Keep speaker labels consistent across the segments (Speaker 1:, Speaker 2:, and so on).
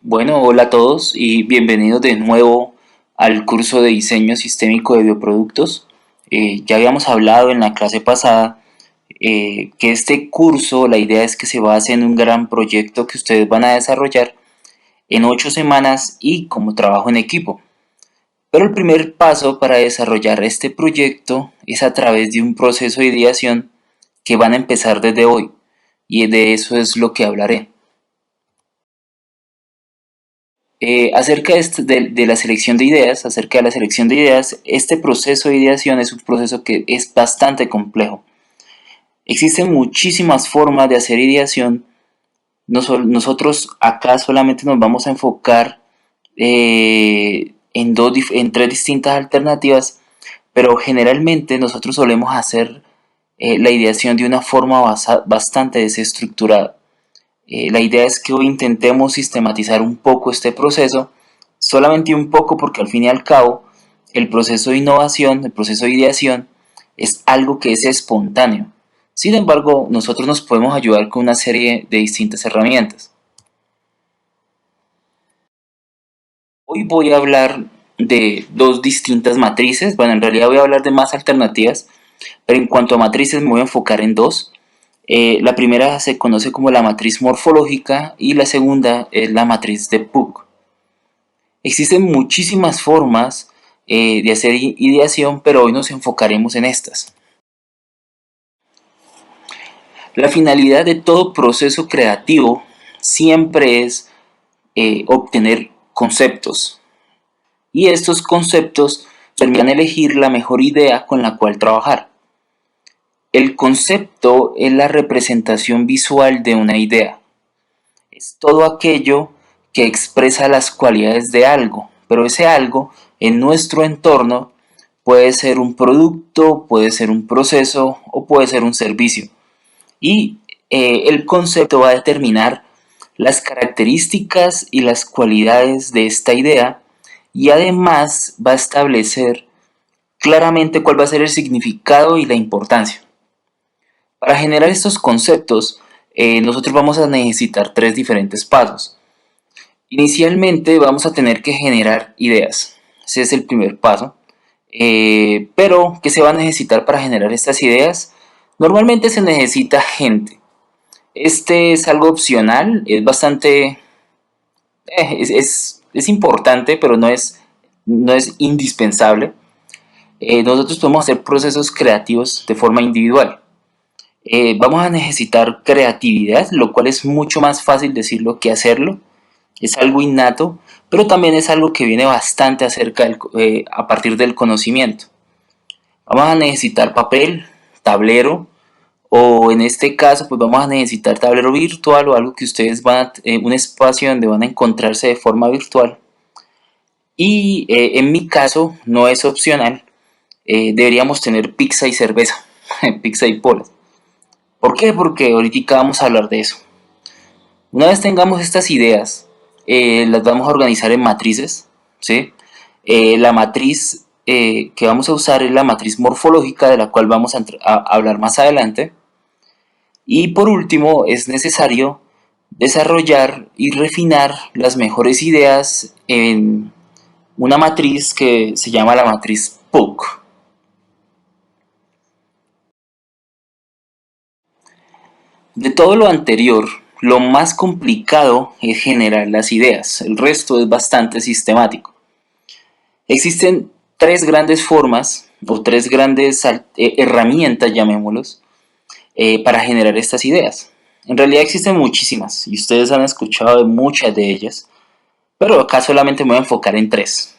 Speaker 1: Bueno, hola a todos y bienvenidos de nuevo al curso de diseño sistémico de bioproductos. Ya habíamos hablado en la clase pasada que este curso, la idea es que se base en un gran proyecto que ustedes van a desarrollar en 8 semanas y como trabajo en equipo. Pero el primer paso para desarrollar este proyecto es a través de un proceso de ideación que van a empezar desde hoy y de eso es lo que hablaré. Acerca de la selección de ideas, este proceso de ideación es un proceso que es bastante complejo. Existen muchísimas formas de hacer ideación. Nosotros acá solamente nos vamos a enfocar en tres distintas alternativas, pero generalmente nosotros solemos hacer la ideación de una forma bastante desestructurada. La idea es que hoy intentemos sistematizar un poco este proceso, solamente un poco porque al fin y al cabo el proceso de innovación, el proceso de ideación es algo que es espontáneo. Sin embargo, nosotros nos podemos ayudar con una serie de distintas herramientas. Hoy voy a hablar de dos distintas matrices, bueno, en realidad voy a hablar de más alternativas, pero en cuanto a matrices me voy a enfocar en dos. La primera se conoce como la matriz morfológica y la segunda es la matriz de Puck. Existen muchísimas formas de hacer ideación, pero hoy nos enfocaremos en estas. La finalidad de todo proceso creativo siempre es obtener conceptos y estos conceptos permiten elegir la mejor idea con la cual trabajar. El concepto es la representación visual de una idea. Es todo aquello que expresa las cualidades de algo, pero ese algo en nuestro entorno puede ser un producto, puede ser un proceso o puede ser un servicio. Y el concepto va a determinar las características y las cualidades de esta idea y además va a establecer claramente cuál va a ser el significado y la importancia. Para generar estos conceptos, nosotros vamos a necesitar tres diferentes pasos. Inicialmente vamos a tener que generar ideas. Ese es el primer paso. Pero, ¿qué se va a necesitar para generar estas ideas? Normalmente se necesita gente. Este es algo opcional, es bastante... es importante, pero no es indispensable. Nosotros podemos hacer procesos creativos de forma individual. Vamos a necesitar creatividad, lo cual es mucho más fácil decirlo que hacerlo. Es algo innato, pero también es algo que viene bastante a partir del conocimiento. Vamos a necesitar papel, tablero, o en este caso pues vamos a necesitar tablero virtual o algo que ustedes un espacio donde van a encontrarse de forma virtual. Y en mi caso no es opcional, deberíamos tener pizza y cerveza, pizza y polas. ¿Por qué? Porque ahorita vamos a hablar de eso. Una vez tengamos estas ideas, las vamos a organizar en matrices, ¿sí? La matriz que vamos a usar es la matriz morfológica, de la cual vamos a hablar más adelante. Y por último, es necesario desarrollar y refinar las mejores ideas en una matriz que se llama la matriz PUC. De todo lo anterior, lo más complicado es generar las ideas, el resto es bastante sistemático. Existen tres grandes formas o tres grandes herramientas, llamémoslos, para generar estas ideas. En realidad existen muchísimas y ustedes han escuchado de muchas de ellas, pero acá solamente me voy a enfocar en tres.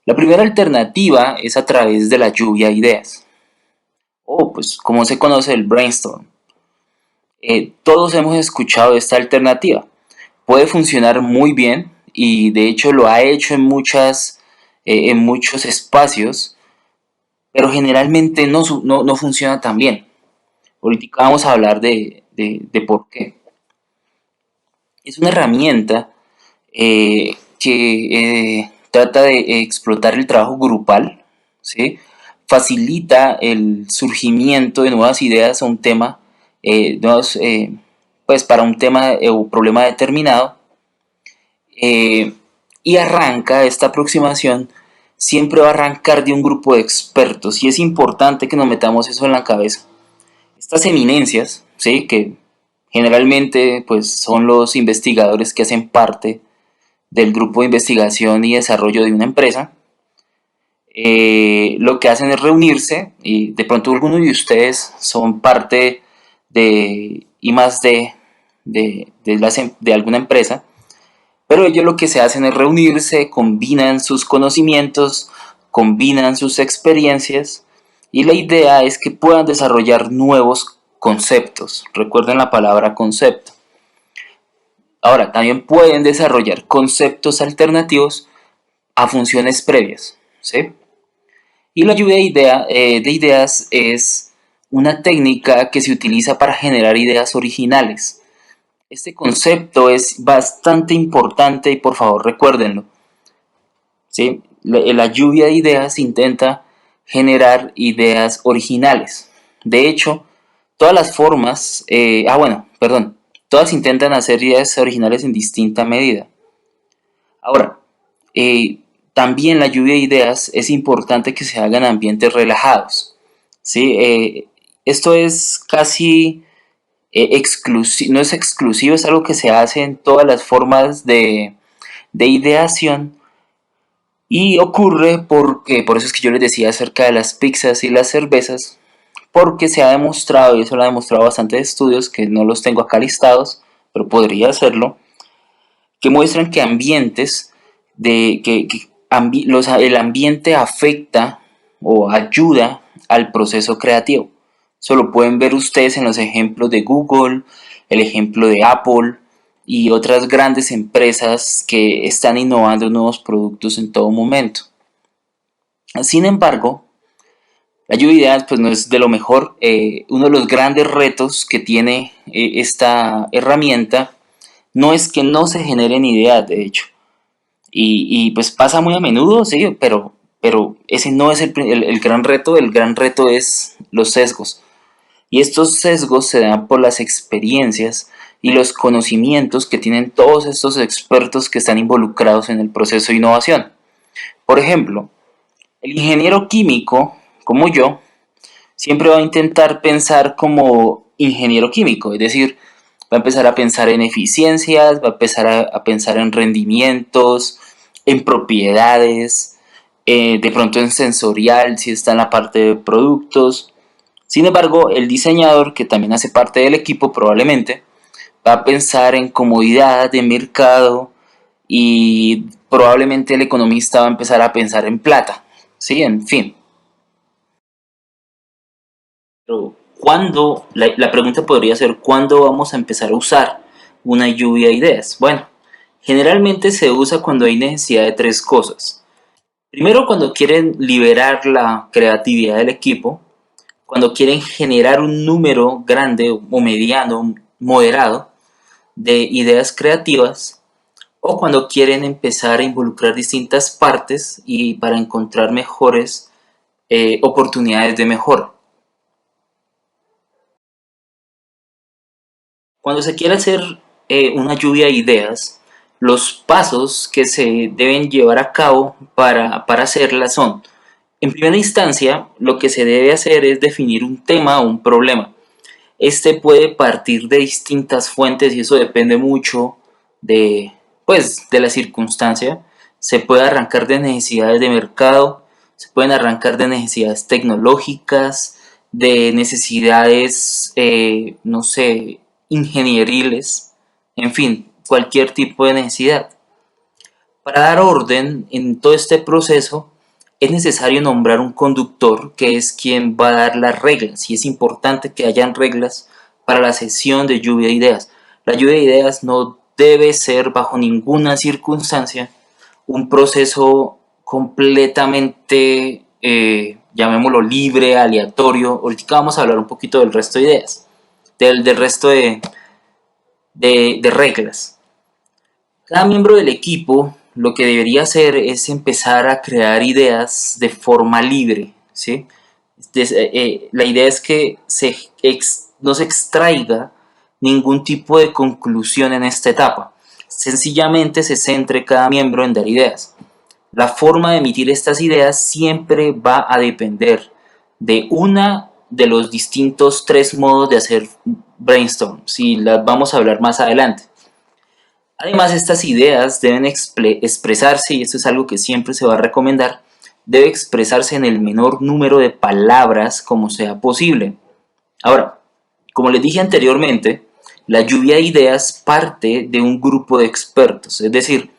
Speaker 1: La primera alternativa es a través de la lluvia de ideas, o pues como se conoce el brainstorm. Todos hemos escuchado esta alternativa. Puede funcionar muy bien y de hecho lo ha hecho en muchos espacios, pero generalmente no funciona tan bien. Ahorita vamos a hablar de por qué. Es una herramienta que trata de explotar el trabajo grupal, ¿sí? Facilita el surgimiento de nuevas ideas a un tema, pues para un tema o problema determinado, eh, y arranca esta aproximación, siempre va a arrancar de un grupo de expertos y es importante que nos metamos eso en la cabeza. Estas eminencias, ¿sí? Que generalmente pues, son los investigadores que hacen parte del grupo de investigación y desarrollo de una empresa, lo que hacen es reunirse y de pronto algunos de ustedes son parte de I más de alguna empresa, pero ellos lo que se hacen es reunirse, combinan sus conocimientos, combinan sus experiencias y la idea es que puedan desarrollar nuevos conceptos. Recuerden la palabra concepto. Ahora, también pueden desarrollar conceptos alternativos a funciones previas, ¿sí? Y la lluvia de ideas es una técnica que se utiliza para generar ideas originales. Este concepto es bastante importante y por favor recuérdenlo, ¿sí? La lluvia de ideas intenta generar ideas originales. De hecho, todas las formas, todas intentan hacer ideas originales en distinta medida. Ahora, eh, también la lluvia de ideas es importante que se hagan en ambientes relajados, ¿sí? Esto es casi no es exclusivo, es algo que se hace en todas las formas de ideación y ocurre porque, por eso es que yo les decía acerca de las pizzas y las cervezas, porque se ha demostrado, y eso lo ha demostrado bastantes estudios, que no los tengo acá listados, pero podría hacerlo, que muestran que ambientes el ambiente afecta o ayuda al proceso creativo. Eso lo pueden ver ustedes en los ejemplos de Google, el ejemplo de Apple y otras grandes empresas que están innovando nuevos productos en todo momento. Sin embargo, la lluvia de ideas pues no es de lo mejor. Uno de los grandes retos que tiene esta herramienta no es que no se generen ideas, de hecho, pues pasa muy a menudo, sí, pero ese no es el gran reto. El gran reto es los sesgos. Y estos sesgos se dan por las experiencias y los conocimientos que tienen todos estos expertos que están involucrados en el proceso de innovación. Por ejemplo, el ingeniero químico, como yo, siempre va a intentar pensar como ingeniero químico, es decir, va a empezar a pensar en eficiencias, va a empezar a pensar en rendimientos, en propiedades, de pronto en sensorial, si está en la parte de productos. Sin embargo, el diseñador, que también hace parte del equipo probablemente, va a pensar en comodidad de mercado y probablemente el economista va a empezar a pensar en plata. Sí, en fin. Pero ¿cuándo? La pregunta podría ser, ¿cuándo vamos a empezar a usar una lluvia de ideas? Bueno, generalmente se usa cuando hay necesidad de tres cosas. Primero, cuando quieren liberar la creatividad del equipo, cuando quieren generar un número grande o mediano, moderado, de ideas creativas, o cuando quieren empezar a involucrar distintas partes y para encontrar mejores oportunidades de mejora. Cuando se quiere hacer una lluvia de ideas, los pasos que se deben llevar a cabo para hacerla son, en primera instancia, lo que se debe hacer es definir un tema o un problema. Este puede partir de distintas fuentes y eso depende mucho de, pues, de la circunstancia. Se puede arrancar de necesidades de mercado, se pueden arrancar de necesidades tecnológicas, de necesidades, no sé, ingenieriles, en fin, cualquier tipo de necesidad. Para dar orden en todo este proceso, es necesario nombrar un conductor que es quien va a dar las reglas y es importante que hayan reglas para la sesión de lluvia de ideas. La lluvia de ideas no debe ser bajo ninguna circunstancia un proceso completamente, llamémoslo libre, aleatorio. Ahorita vamos a hablar un poquito del resto de ideas, del resto de reglas. Cada miembro del equipo lo que debería hacer es empezar a crear ideas de forma libre, ¿sí? La idea es que no se extraiga ningún tipo de conclusión en esta etapa. sencillamente se centre cada miembro en dar ideas. La forma de emitir estas ideas siempre va a depender de una de los distintos tres modos de hacer brainstorm, si las vamos a hablar más adelante. Además, estas ideas deben expresarse, y esto es algo que siempre se va a recomendar, debe expresarse en el menor número de palabras como sea posible. Ahora, como les dije anteriormente, la lluvia de ideas parte de un grupo de expertos, es decir,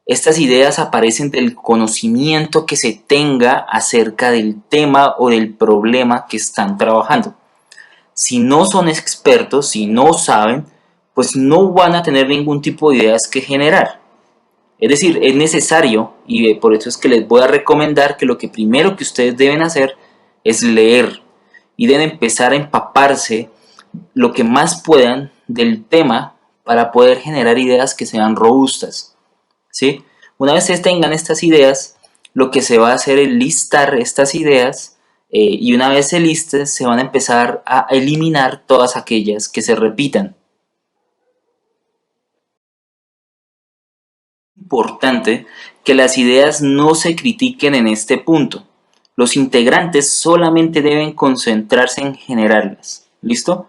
Speaker 1: estas ideas aparecen del conocimiento que se tenga acerca del tema o del problema que están trabajando. Si no son expertos, si no saben, pues no van a tener ningún tipo de ideas que generar. Es decir, es necesario, y por eso es que les voy a recomendar que lo que primero que ustedes deben hacer es leer y deben empezar a empaparse lo que más puedan del tema para poder generar ideas que sean robustas, ¿sí? Una vez tengan estas ideas, lo que se va a hacer es listar estas ideas y una vez se listen se van a empezar a eliminar todas aquellas que se repitan. Importante que las ideas no se critiquen en este punto. Los integrantes solamente deben concentrarse en generarlas. ¿Listo?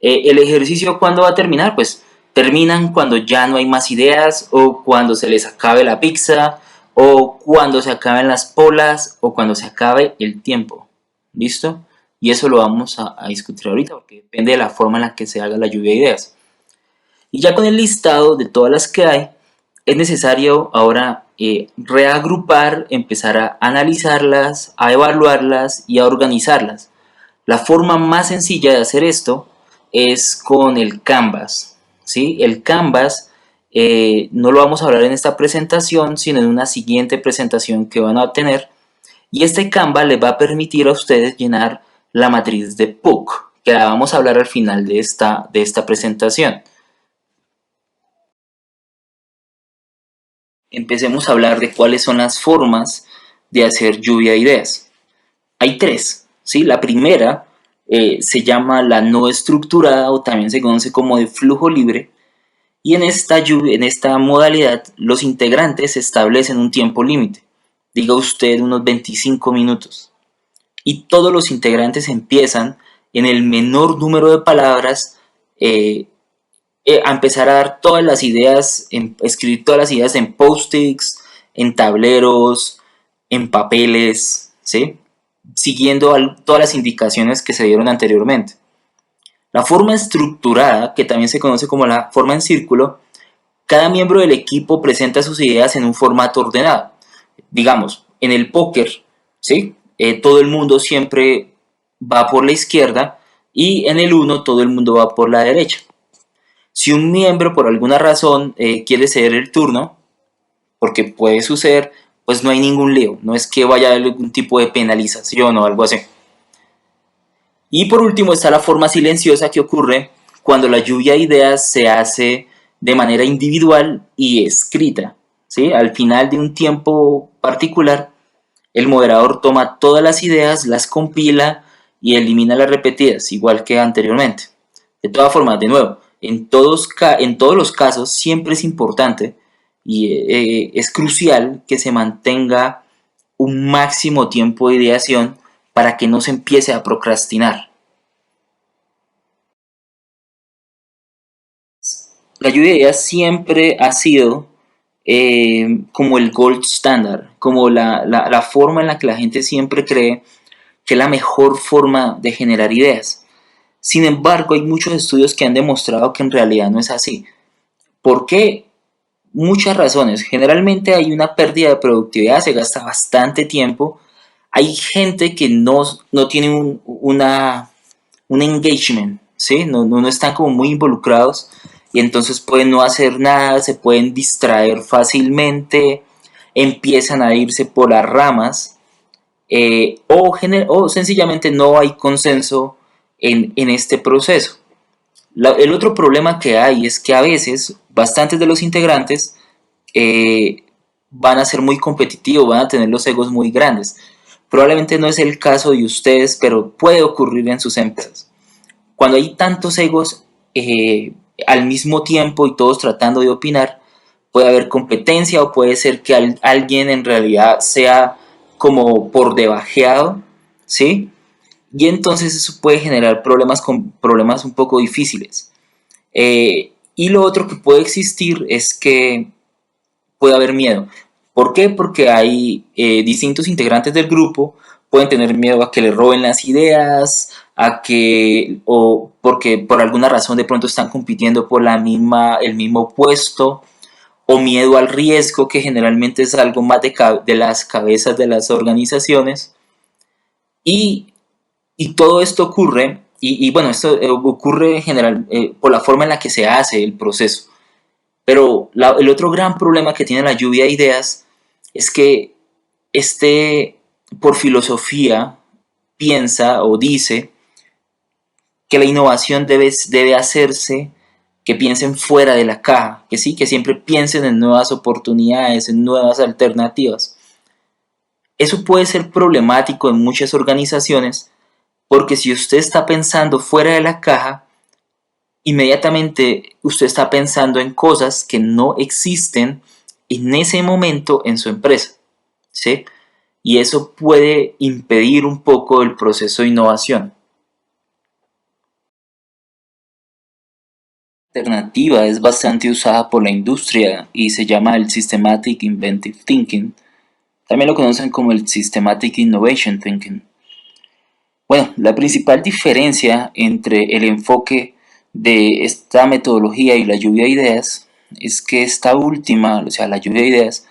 Speaker 1: El ejercicio, ¿cuándo va a terminar? Pues terminan cuando ya no hay más ideas, o cuando se les acabe la pizza, o cuando se acaben las polas, o cuando se acabe el tiempo. ¿Listo? Y eso lo vamos a discutir ahorita, porque depende de la forma en la que se haga la lluvia de ideas. Y ya con el listado de todas las que hay, es necesario ahora reagrupar, empezar a analizarlas, a evaluarlas y a organizarlas. La forma más sencilla de hacer esto es con el Canvas, ¿sí? El Canvas no lo vamos a hablar en esta presentación, sino en una siguiente presentación que van a tener. Y este Canvas les va a permitir a ustedes llenar la matriz de PUC, que la vamos a hablar al final de esta presentación. Empecemos a hablar de cuáles son las formas de hacer lluvia de ideas. Hay tres, ¿sí? La primera se llama la no estructurada, o también se conoce como de flujo libre, y en esta modalidad los integrantes establecen un tiempo límite, diga usted unos 25 minutos, y todos los integrantes empiezan en el menor número de palabras a empezar a dar todas las ideas, escribir todas las ideas en post-its, en tableros, en papeles, ¿sí? Siguiendo todas las indicaciones que se dieron anteriormente. La forma estructurada, que también se conoce como la forma en círculo, cada miembro del equipo presenta sus ideas en un formato ordenado. Digamos, en el póker, ¿sí? Todo el mundo siempre va por la izquierda y en el 1 todo el mundo va por la derecha. Si un miembro por alguna razón quiere ceder el turno, porque puede suceder, pues no hay ningún lío, no es que vaya a haber algún tipo de penalización o algo así. Y por último está la forma silenciosa, que ocurre cuando la lluvia de ideas se hace de manera individual y escrita, ¿sí? Al final de un tiempo particular, el moderador toma todas las ideas, las compila y elimina las repetidas, igual que anteriormente. De todas formas, de nuevo, en todos los casos siempre es importante y es crucial que se mantenga un máximo tiempo de ideación para que no se empiece a procrastinar. La lluvia de ideas siempre ha sido como el gold standard, como la forma en la que la gente siempre cree que es la mejor forma de generar ideas. Sin embargo, hay muchos estudios que han demostrado que en realidad no es así. ¿Por qué? Muchas razones. Generalmente hay una pérdida de productividad, se gasta bastante tiempo. Hay gente que no tiene un engagement, ¿sí? No están como muy involucrados y entonces pueden no hacer nada, se pueden distraer fácilmente, empiezan a irse por las ramas o sencillamente no hay consenso en este proceso. El otro problema que hay es que a veces bastantes de los integrantes van a ser muy competitivos, van a tener los egos muy grandes. Probablemente no es el caso de ustedes, pero puede ocurrir en sus empresas. Cuando hay tantos egos al mismo tiempo y todos tratando de opinar, puede haber competencia o puede ser que alguien en realidad sea como por debajeado, ¿sí? Y entonces eso puede generar problemas un poco difíciles. Y lo otro que puede existir es que puede haber miedo. ¿Por qué? Porque hay distintos integrantes del grupo, pueden tener miedo a que le roben las ideas, o porque por alguna razón de pronto están compitiendo por el mismo puesto, o miedo al riesgo, que generalmente es algo más de las cabezas de las organizaciones. Y, y todo esto ocurre, y bueno, esto ocurre en general por la forma en la que se hace el proceso. Pero el otro gran problema que tiene la lluvia de ideas es que este, por filosofía, piensa o dice que la innovación debe hacerse, que piensen fuera de la caja, que sí, que siempre piensen en nuevas oportunidades, en nuevas alternativas. Eso puede ser problemático en muchas organizaciones porque si usted está pensando fuera de la caja, inmediatamente usted está pensando en cosas que no existen en ese momento en su empresa, ¿sí? Y eso puede impedir un poco el proceso de innovación. La alternativa es bastante usada por la industria y se llama el Systematic Inventive Thinking. También lo conocen como el Systematic Innovation Thinking. Bueno, la principal diferencia entre el enfoque de esta metodología y la lluvia de ideas es que esta última, o sea, la lluvia de ideas,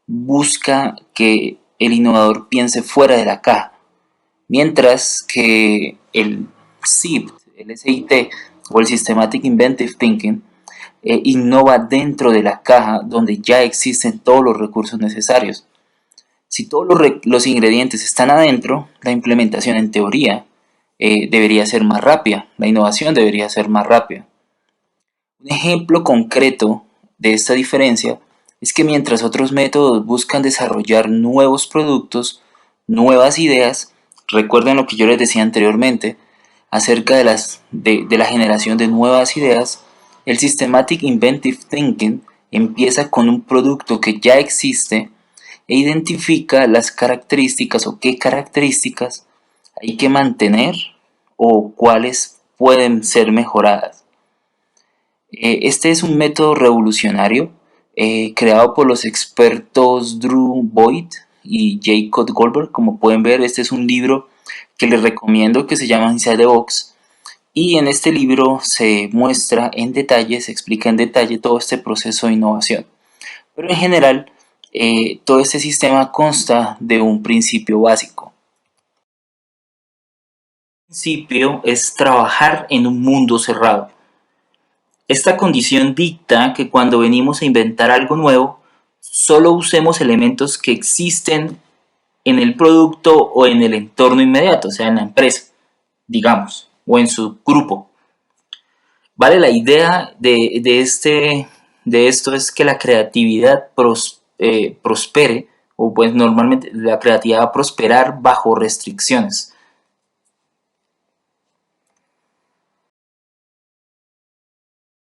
Speaker 1: busca que el innovador piense fuera de la caja, mientras que el SIT, el SIT o el Systematic Inventive Thinking innova dentro de la caja donde ya existen todos los recursos necesarios. Si todos los ingredientes están adentro, la implementación en teoría debería ser más rápida, la innovación debería ser más rápida. Un ejemplo concreto de esta diferencia es que mientras otros métodos buscan desarrollar nuevos productos, nuevas ideas, recuerden lo que yo les decía anteriormente acerca de la generación de nuevas ideas, el Systematic Inventive Thinking empieza con un producto que ya existe e identifica las características o qué características hay que mantener o cuáles pueden ser mejoradas. Este es un método revolucionario creado por los expertos Drew Boyd y Jacob Goldberg. Como pueden ver, este es un libro que les recomiendo que se llama Inside the Box. Y en este libro se muestra en detalle, se explica en detalle todo este proceso de innovación. Pero en general, todo este sistema consta de un principio básico. El principio es trabajar en un mundo cerrado. Esta condición dicta que cuando venimos a inventar algo nuevo, solo usemos elementos que existen en el producto o en el entorno inmediato, o sea, en la empresa, digamos, o en su grupo. Vale, la idea de esto es que la creatividad prospere, o pues normalmente la creatividad va a prosperar bajo restricciones.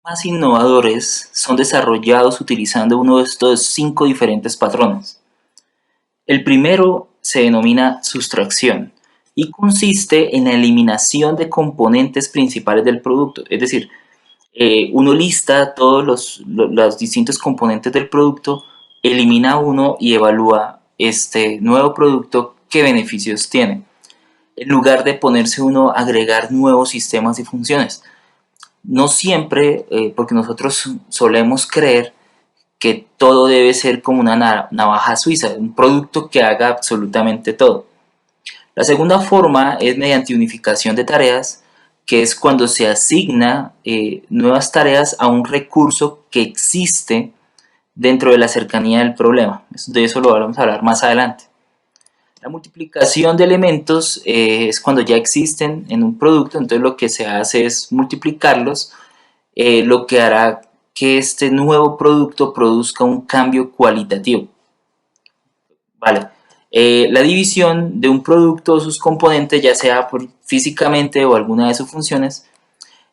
Speaker 1: Más innovadores son desarrollados utilizando uno de estos 5 diferentes patrones. El primero se denomina sustracción y consiste en la eliminación de componentes principales del producto. Es decir, uno lista todos los distintos componentes del producto, elimina uno y evalúa este nuevo producto qué beneficios tiene, en lugar de ponerse uno a agregar nuevos sistemas y funciones. No siempre, porque nosotros solemos creer que todo debe ser como una navaja suiza, un producto que haga absolutamente todo. La segunda forma es mediante unificación de tareas, que es cuando se asigna nuevas tareas a un recurso que existe dentro de la cercanía del problema. De eso lo vamos a hablar más adelante. La multiplicación de elementos es cuando ya existen en un producto, entonces lo que se hace es multiplicarlos, lo que hará que este nuevo producto produzca un cambio cualitativo. Vale. La división de un producto o sus componentes, ya sea físicamente o alguna de sus funciones,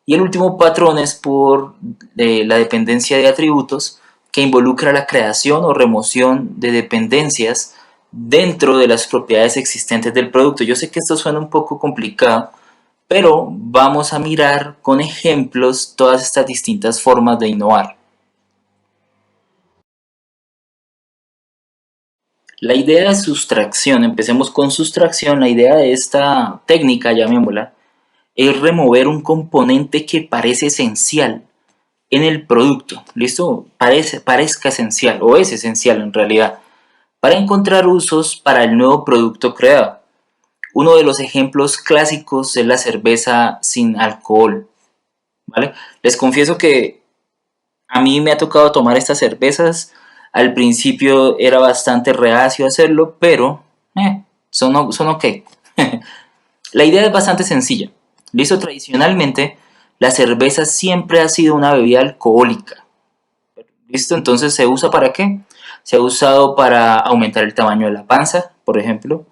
Speaker 1: Y el último patrón es por la dependencia de atributos, que involucra la creación o remoción de dependencias dentro de las propiedades existentes del producto. Yo sé que esto suena un poco complicado, pero vamos a mirar con ejemplos todas estas distintas formas de innovar. La idea de sustracción, empecemos con sustracción, la idea de esta técnica, llamémosla, es remover un componente que parece esencial en el producto, ¿listo? Parezca esencial o es esencial en realidad, para encontrar usos para el nuevo producto creado. Uno de los ejemplos clásicos es la cerveza sin alcohol, ¿vale? Les confieso que a mí me ha tocado tomar estas cervezas. Al principio era bastante reacio a hacerlo, pero son ok. La idea es bastante sencilla. Listo, tradicionalmente la cerveza siempre ha sido una bebida alcohólica. ¿Listo? Entonces, ¿se usa para qué? Se ha usado para aumentar el tamaño de la panza, por ejemplo,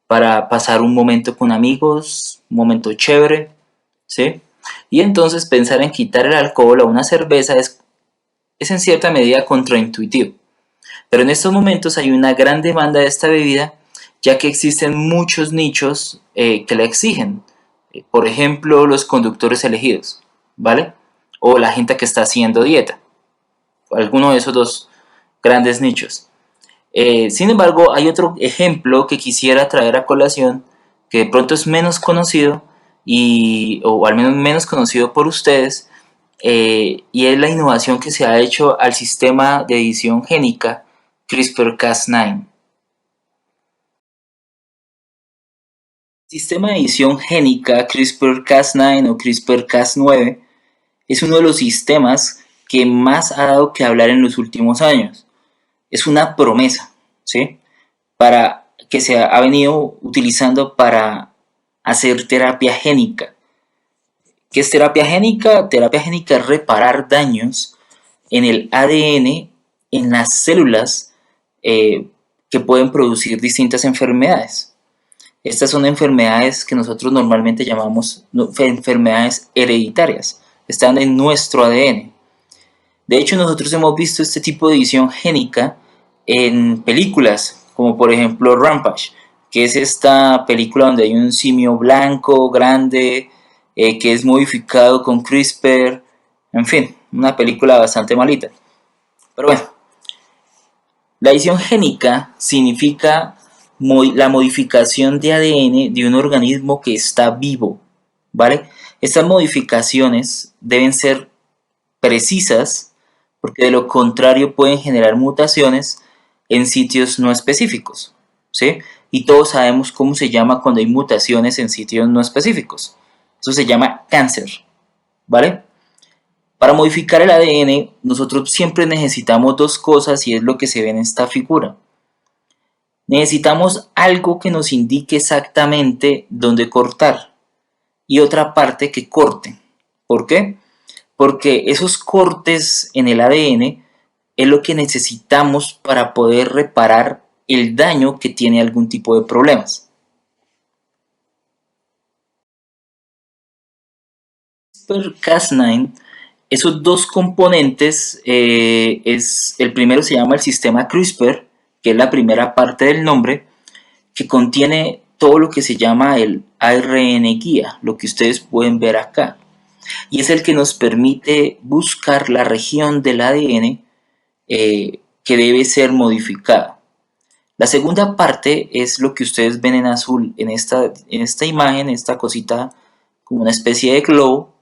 Speaker 1: para pasar un momento con amigos, un momento chévere, ¿sí? Y entonces pensar en quitar el alcohol a una cerveza es en cierta medida contraintuitivo. Pero en estos momentos hay una gran demanda de esta bebida, ya que existen muchos nichos que la exigen. Por ejemplo, los conductores elegidos, ¿vale? O la gente que está haciendo dieta. Alguno de esos dos grandes nichos. Sin embargo, hay otro ejemplo que quisiera traer a colación, que de pronto es menos conocido, o al menos menos conocido por ustedes, y es la innovación que se ha hecho al sistema de edición génica CRISPR-Cas9. El sistema de edición génica CRISPR-Cas9 o CRISPR-Cas9 es uno de los sistemas que más ha dado que hablar en los últimos años. Es una promesa, ¿sí? Para que se ha venido utilizando para hacer terapia génica. ¿Qué es terapia génica? Terapia génica es reparar daños en el ADN, en las células que pueden producir distintas enfermedades. Estas son enfermedades que nosotros normalmente llamamos enfermedades hereditarias. Están en nuestro ADN. De hecho, nosotros hemos visto este tipo de edición génica en películas, como por ejemplo Rampage, que es esta película donde hay un simio blanco, grande, que es modificado con CRISPR, en fin, una película bastante malita. Pero bueno, la edición génica significa la modificación de ADN de un organismo que está vivo, ¿vale? Estas modificaciones deben ser precisas, porque de lo contrario pueden generar mutaciones en sitios no específicos, ¿sí? Y todos sabemos cómo se llama cuando hay mutaciones en sitios no específicos. Eso se llama cáncer, ¿vale? Para modificar el ADN, nosotros siempre necesitamos dos cosas y es lo que se ve en esta figura. Necesitamos algo que nos indique exactamente dónde cortar y otra parte que corte. ¿Por qué? Porque esos cortes en el ADN es lo que necesitamos para poder reparar el daño que tiene algún tipo de problemas. CRISPR-Cas9, esos dos componentes, el primero se llama el sistema CRISPR, que es la primera parte del nombre, que contiene todo lo que se llama el ARN guía, lo que ustedes pueden ver acá. Y es el que nos permite buscar la región del ADN que debe ser modificada. La segunda parte es lo que ustedes ven en azul en esta imagen, esta cosita como una especie de globo,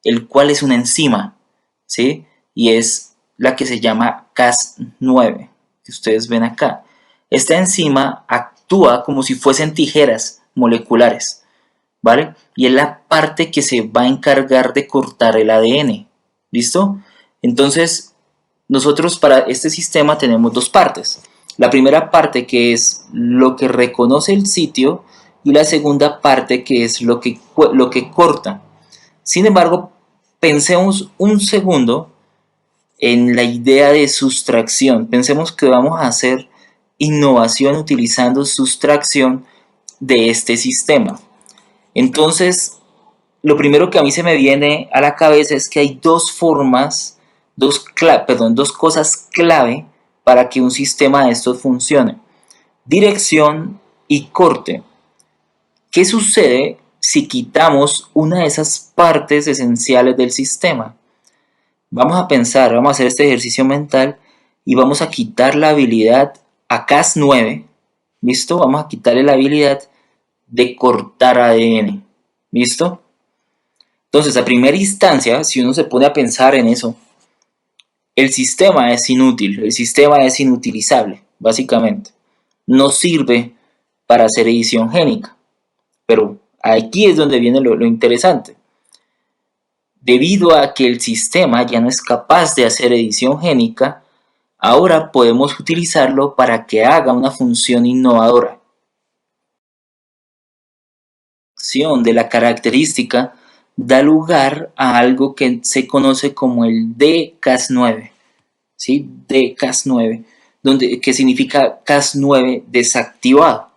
Speaker 1: el cual es una enzima, ¿sí? Y es la que se llama Cas9, que ustedes ven acá. Esta enzima actúa como si fuesen tijeras moleculares, ¿vale? Y es la parte que se va a encargar de cortar el ADN, ¿listo? Entonces, nosotros para este sistema tenemos dos partes. La primera parte que es lo que reconoce el sitio y la segunda parte que es lo que corta. Sin embargo, pensemos un segundo en la idea de sustracción. Pensemos que vamos a hacer innovación utilizando sustracción de este sistema. Entonces, lo primero que a mí se me viene a la cabeza es que hay dos formas, dos cosas clave para que un sistema de estos funcione. Dirección y corte. ¿Qué sucede si quitamos una de esas partes esenciales del sistema? Vamos a pensar, vamos a hacer este ejercicio mental y vamos a quitar la habilidad a Cas9, ¿listo? Vamos a quitarle la habilidad de cortar ADN, ¿listo? Entonces, a primera instancia, si uno se pone a pensar en eso, el sistema es inútil, el sistema es inutilizable, básicamente. No sirve para hacer edición génica. Pero aquí es donde viene lo interesante. Debido a que el sistema ya no es capaz de hacer edición génica, ahora podemos utilizarlo para que haga una función innovadora. La acción de la característica da lugar a algo que se conoce como el dCas9, ¿sí? dCas9, que significa Cas9 desactivado.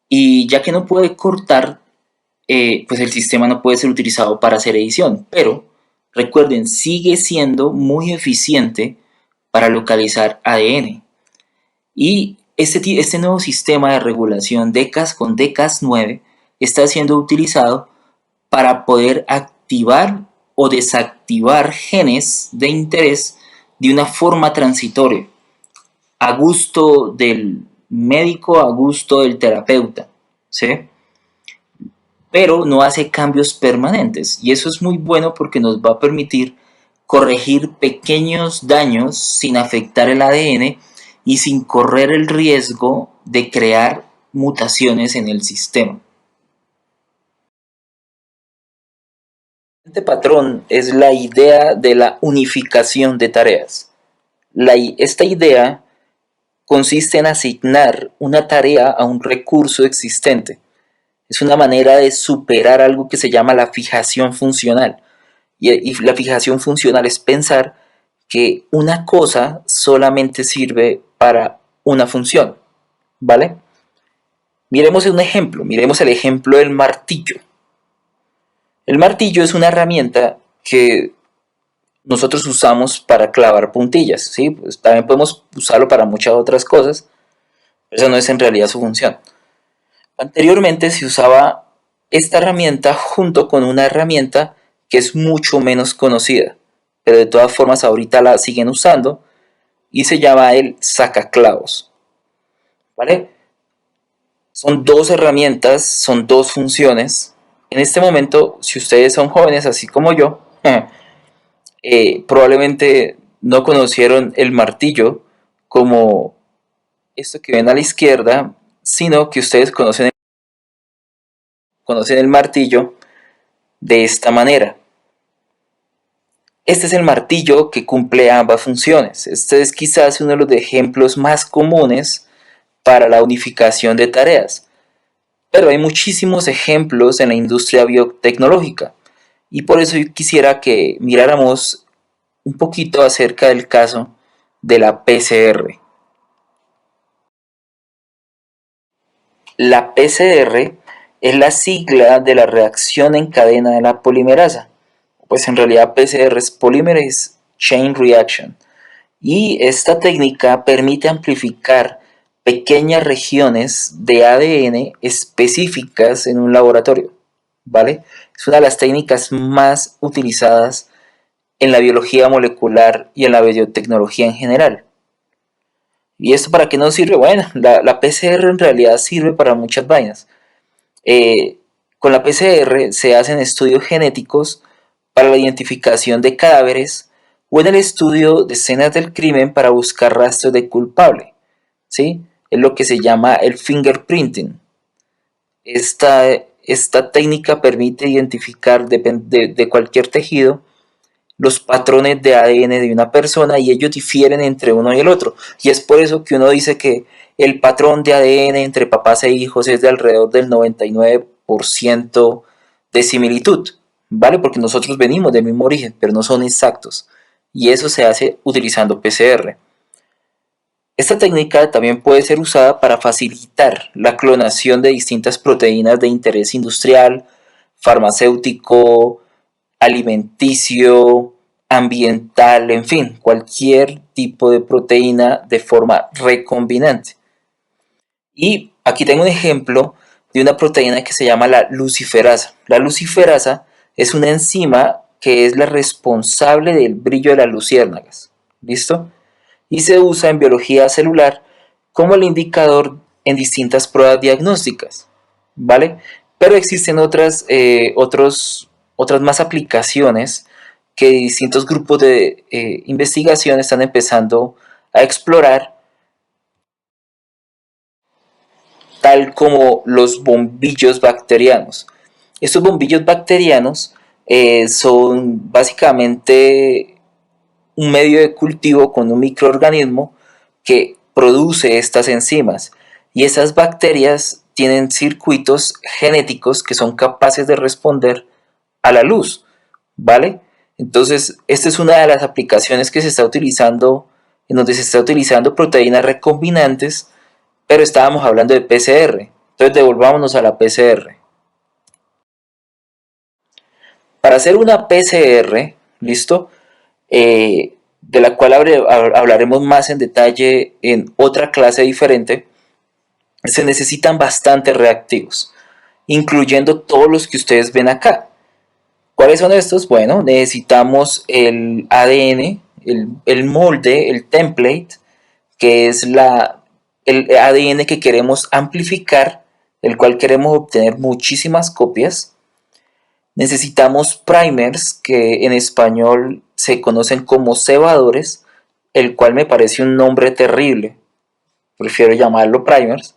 Speaker 1: Y ya que no puede cortar, pues el sistema no puede ser utilizado para hacer edición, pero recuerden, sigue siendo muy eficiente para localizar ADN. Y este nuevo sistema de regulación DECAS con dCas9 está siendo utilizado para poder activar o desactivar genes de interés de una forma transitoria, a gusto del médico, a gusto del terapeuta, ¿sí? Pero no hace cambios permanentes y eso es muy bueno porque nos va a permitir corregir pequeños daños sin afectar el ADN y sin correr el riesgo de crear mutaciones en el sistema. Este patrón es la idea de la unificación de tareas. Esta idea consiste en asignar una tarea a un recurso existente. Es una manera de superar algo que se llama la fijación funcional. Y la fijación funcional es pensar que una cosa solamente sirve para una función, ¿vale? Miremos un ejemplo, miremos el ejemplo del martillo. El martillo es una herramienta que nosotros usamos para clavar puntillas, ¿sí? Pues también podemos usarlo para muchas otras cosas, pero esa no es en realidad su función. Anteriormente se usaba esta herramienta junto con una herramienta que es mucho menos conocida, pero de todas formas ahorita la siguen usando y se llama el sacaclavos, ¿vale? Son dos herramientas, son dos funciones. En este momento, si ustedes son jóvenes así como yo, probablemente no conocieron el martillo como esto que ven a la izquierda, sino que ustedes conocen el martillo de esta manera. Este es el martillo que cumple ambas funciones. Este es quizás uno de los ejemplos más comunes para la unificación de tareas. Pero hay muchísimos ejemplos en la industria biotecnológica. Y por eso yo quisiera que miráramos un poquito acerca del caso de la PCR. La PCR es la sigla de la reacción en cadena de la polimerasa. Pues en realidad PCR es Polymerase Chain Reaction. Y esta técnica permite amplificar pequeñas regiones de ADN específicas en un laboratorio, ¿vale? Es una de las técnicas más utilizadas en la biología molecular y en la biotecnología en general. ¿Y esto para qué nos sirve? Bueno, la PCR en realidad sirve para muchas vainas. Con la PCR se hacen estudios genéticos para la identificación de cadáveres o en el estudio de escenas del crimen para buscar rastros de culpable, ¿sí? Es lo que se llama el fingerprinting. Esta técnica permite identificar de cualquier tejido los patrones de ADN de una persona y ellos difieren entre uno y el otro. Y es por eso que uno dice que el patrón de ADN entre papás e hijos es de alrededor del 99% de similitud, ¿vale? Porque nosotros venimos del mismo origen, pero no son exactos. Y eso se hace utilizando PCR. Esta técnica también puede ser usada para facilitar la clonación de distintas proteínas de interés industrial, farmacéutico, alimenticio, ambiental, en fin, cualquier tipo de proteína de forma recombinante. Y aquí tengo un ejemplo de una proteína que se llama la luciferasa. La luciferasa es una enzima que es la responsable del brillo de las luciérnagas. ¿Listo? Y se usa en biología celular como el indicador en distintas pruebas diagnósticas. ¿Vale? Pero existen otras más aplicaciones que distintos grupos de investigación están empezando a explorar, tal como los bombillos bacterianos. Estos bombillos bacterianos son básicamente un medio de cultivo con un microorganismo que produce estas enzimas, y esas bacterias tienen circuitos genéticos que son capaces de responder a la luz, ¿vale? Entonces, esta es una de las aplicaciones que se está utilizando, en donde se está utilizando proteínas recombinantes, pero estábamos hablando de PCR. Entonces, devolvámonos a la PCR. Para hacer una PCR, ¿listo? De la cual hablaremos más en detalle en otra clase diferente, se necesitan bastantes reactivos, incluyendo todos los que ustedes ven acá. ¿Cuáles son estos? Bueno, necesitamos el ADN, el molde, el template, que es el ADN que queremos amplificar, el cual queremos obtener muchísimas copias. Necesitamos primers, que en español se conocen como cebadores, el cual me parece un nombre terrible, prefiero llamarlo primers.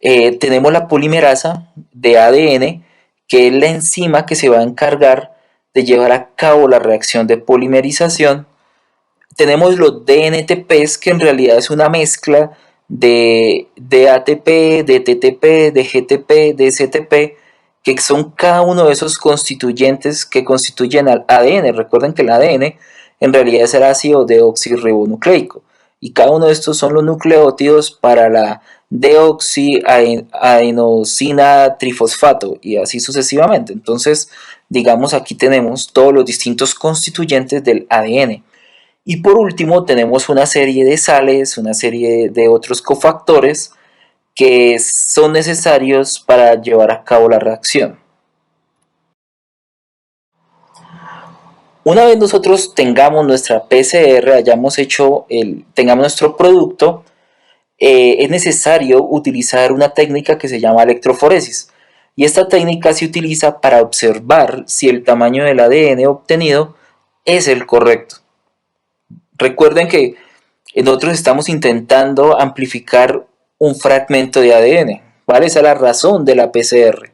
Speaker 1: Tenemos la polimerasa de ADN, que es la enzima que se va a encargar de llevar a cabo la reacción de polimerización. Tenemos los DNTPs, que en realidad es una mezcla de ATP, de TTP, de GTP, de STP, que son cada uno de esos constituyentes que constituyen al ADN. Recuerden que el ADN en realidad es el ácido deoxirribonucleico, y cada uno de estos son los nucleótidos para la deoxiadenosina trifosfato, y así sucesivamente. Entonces, digamos, aquí tenemos todos los distintos constituyentes del ADN. Y por último tenemos una serie de sales, una serie de otros cofactores que son necesarios para llevar a cabo la reacción. Una vez nosotros tengamos nuestra PCR, tengamos nuestro producto, es necesario utilizar una técnica que se llama electroforesis. Y esta técnica se utiliza para observar si el tamaño del ADN obtenido es el correcto. Recuerden que nosotros estamos intentando amplificar un fragmento de ADN. ¿Vale? Esa es la razón de la PCR.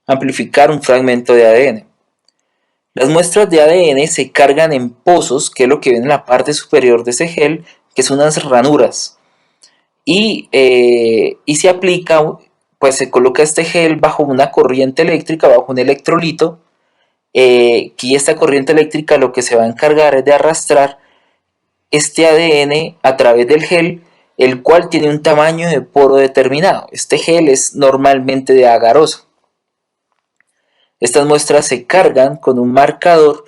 Speaker 1: Amplificar un fragmento de ADN. Las muestras de ADN se cargan en pozos, que es lo que ven en la parte superior de ese gel, que son unas ranuras. Y se aplica, pues se coloca este gel bajo una corriente eléctrica, bajo un electrolito, que esta corriente eléctrica lo que se va a encargar es de arrastrar este ADN a través del gel, el cual tiene un tamaño de poro determinado. Este gel es normalmente de agarosa. Estas muestras se cargan con un marcador,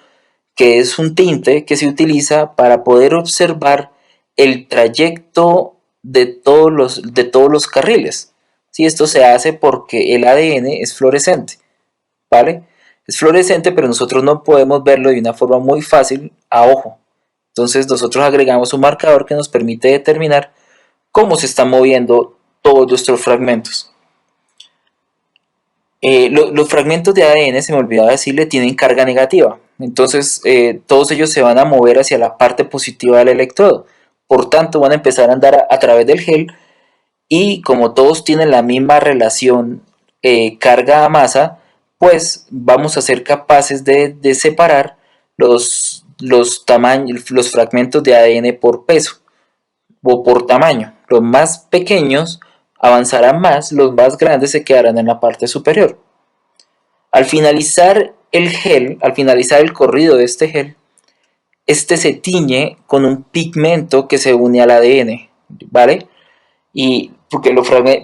Speaker 1: que es un tinte que se utiliza para poder observar el trayecto de todos los carriles. ¿Sí? Esto se hace porque el ADN es fluorescente, ¿vale? Es fluorescente, pero nosotros no podemos verlo de una forma muy fácil a ojo. Entonces nosotros agregamos un marcador que nos permite determinar cómo se están moviendo todos nuestros fragmentos. Los fragmentos de ADN, se me olvidaba decirle, tienen carga negativa. Entonces todos ellos se van a mover hacia la parte positiva del electrodo. Por tanto, van a empezar a andar a través del gel, y como todos tienen la misma relación carga a masa, pues vamos a ser capaces de separar los fragmentos de ADN por peso o por tamaño. Los más pequeños avanzarán más, los más grandes se quedarán en la parte superior. Al finalizar el corrido de este gel, este se tiñe con un pigmento que se une al ADN, ¿vale? Y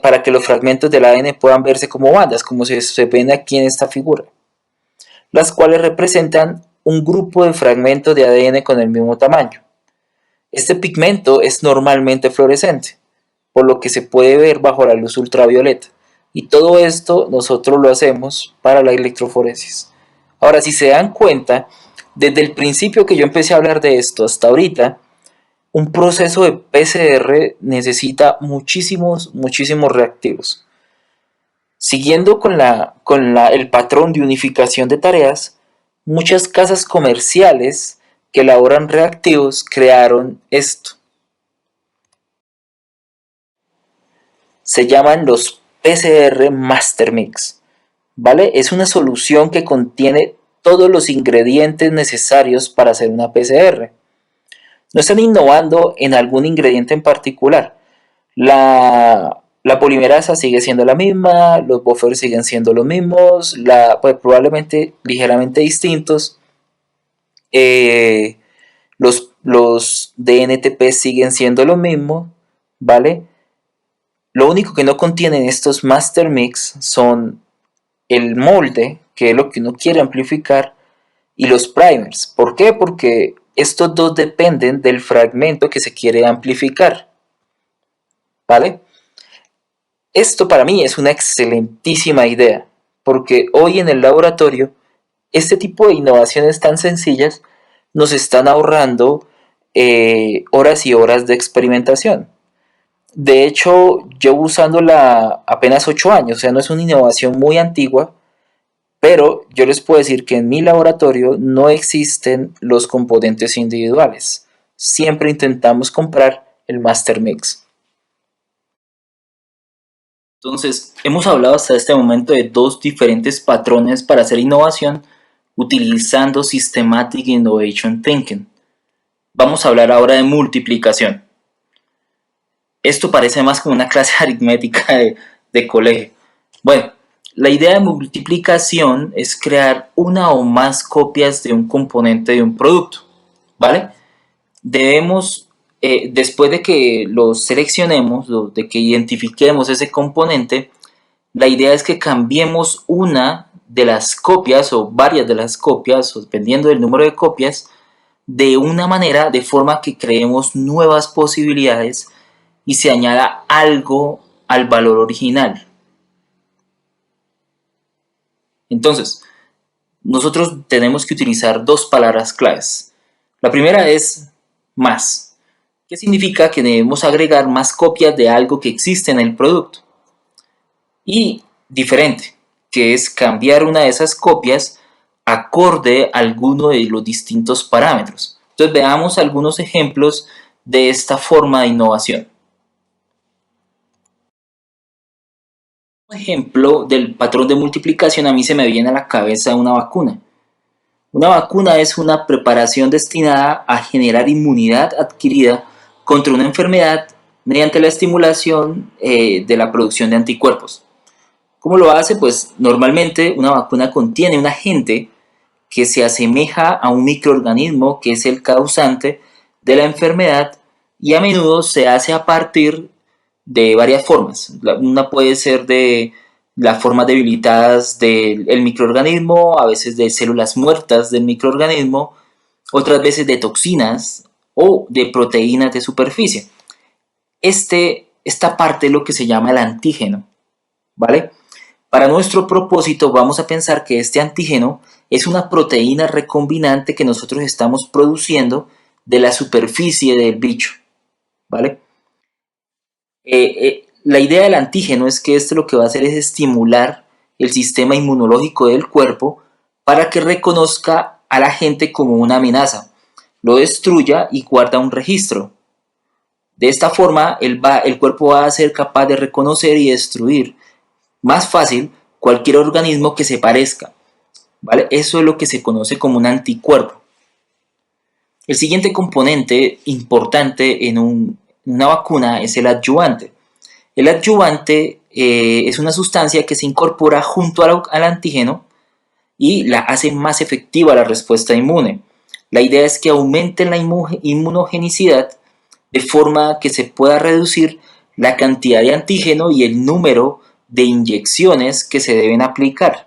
Speaker 1: para que los fragmentos del ADN puedan verse como bandas, como se ven aquí en esta figura. las cuales representan un grupo de fragmentos de ADN con el mismo tamaño. Este pigmento es normalmente fluorescente, por lo que se puede ver bajo la luz ultravioleta. Y todo esto nosotros lo hacemos para la electroforesis. Ahora, si se dan cuenta, desde el principio que yo empecé a hablar de esto hasta ahorita, un proceso de PCR necesita muchísimos reactivos. Siguiendo con el patrón de unificación de tareas, muchas casas comerciales que elaboran reactivos crearon esto. Se llaman los PCR Master Mix, ¿vale? Es una solución que contiene todos los ingredientes necesarios para hacer una PCR. No están innovando en algún ingrediente en particular. La polimerasa sigue siendo la misma, los buffers siguen siendo los mismos, pues probablemente ligeramente distintos. Los DNTP siguen siendo lo mismo, ¿vale? Lo único que no contienen estos Master Mix son el molde, que es lo que uno quiere amplificar, y los primers. ¿Por qué? Porque estos dos dependen del fragmento que se quiere amplificar, ¿vale? Esto para mí es una excelentísima idea, porque hoy en el laboratorio este tipo de innovaciones tan sencillas nos están ahorrando horas y horas de experimentación. De hecho, llevo usándola apenas 8 años, o sea, no es una innovación muy antigua, pero yo les puedo decir que en mi laboratorio no existen los componentes individuales. Siempre intentamos comprar el Master Mix. Entonces, hemos hablado hasta este momento de dos diferentes patrones para hacer innovación utilizando Systematic Innovation Thinking. Vamos a hablar ahora de multiplicación. Esto parece más como una clase aritmética de colegio. Bueno, la idea de multiplicación es crear una o más copias de un componente de un producto, ¿vale? Debemos, después de que lo seleccionemos, de que identifiquemos ese componente, la idea es que cambiemos una de las copias o varias de las copias, dependiendo del número de copias, de una manera de forma que creemos nuevas posibilidades y se añada algo al valor original. Entonces, nosotros tenemos que utilizar dos palabras claves. La primera es más, que significa que debemos agregar más copias de algo que existe en el producto. Y diferente, que es cambiar una de esas copias acorde a alguno de los distintos parámetros. Entonces veamos algunos ejemplos de esta forma de innovación. Un ejemplo del patrón de multiplicación, a mí se me viene a la cabeza una vacuna. Una vacuna es una preparación destinada a generar inmunidad adquirida contra una enfermedad mediante la estimulación de la producción de anticuerpos. ¿Cómo lo hace? Pues normalmente una vacuna contiene un agente que se asemeja a un microorganismo que es el causante de la enfermedad y a menudo se hace a partir de varias formas. Una puede ser de las formas debilitadas del microorganismo, a veces de células muertas del microorganismo, otras veces de toxinas o de proteínas de superficie. Esta parte es lo que se llama el antígeno, ¿vale? Para nuestro propósito vamos a pensar que este antígeno es una proteína recombinante que nosotros estamos produciendo de la superficie del bicho, ¿vale? La idea del antígeno es que esto lo que va a hacer es estimular el sistema inmunológico del cuerpo para que reconozca a la gente como una amenaza, lo destruya y guarda un registro. De esta forma, el cuerpo va a ser capaz de reconocer y destruir más fácil cualquier organismo que se parezca, ¿vale? Eso es lo que se conoce como un anticuerpo. El siguiente componente importante en una vacuna es el adyuvante. El adyuvante es una sustancia que se incorpora junto al antígeno y la hace más efectiva la respuesta inmune. La idea es que aumente la inmunogenicidad de forma que se pueda reducir la cantidad de antígeno y el número de inyecciones que se deben aplicar.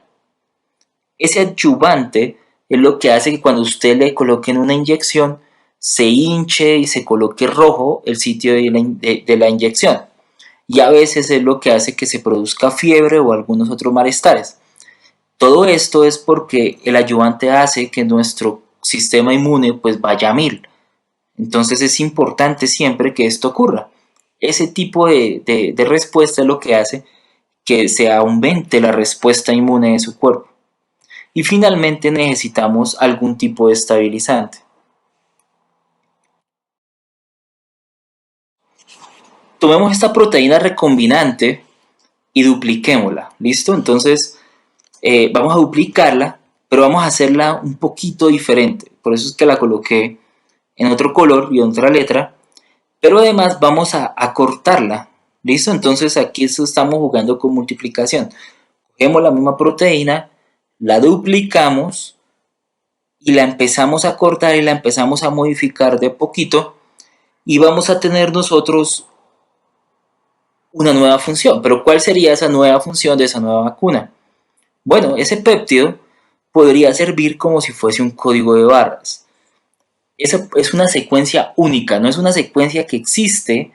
Speaker 1: Ese adyuvante es lo que hace que cuando usted le coloquen una inyección, se hinche y se coloque rojo el sitio de la inyección. Y a veces es lo que hace que se produzca fiebre o algunos otros malestares. Todo esto es porque el ayudante hace que nuestro sistema inmune pues vaya a mil. Entonces es importante siempre que esto ocurra. Ese tipo de respuesta es lo que hace que se aumente la respuesta inmune de su cuerpo. Y finalmente necesitamos algún tipo de estabilizante. Tomemos esta proteína recombinante y dupliquémosla, ¿listo? Entonces vamos a duplicarla, pero vamos a hacerla un poquito diferente. Por eso es que la coloqué en otro color y otra letra, pero además vamos a cortarla, ¿listo? Entonces aquí estamos jugando con multiplicación. Cogemos la misma proteína, la duplicamos y la empezamos a cortar y la empezamos a modificar de poquito y vamos a tener nosotros una nueva función. Pero ¿cuál sería esa nueva función de esa nueva vacuna? Bueno, ese péptido podría servir como si fuese un código de barras. Esa es una secuencia única, no es una secuencia que existe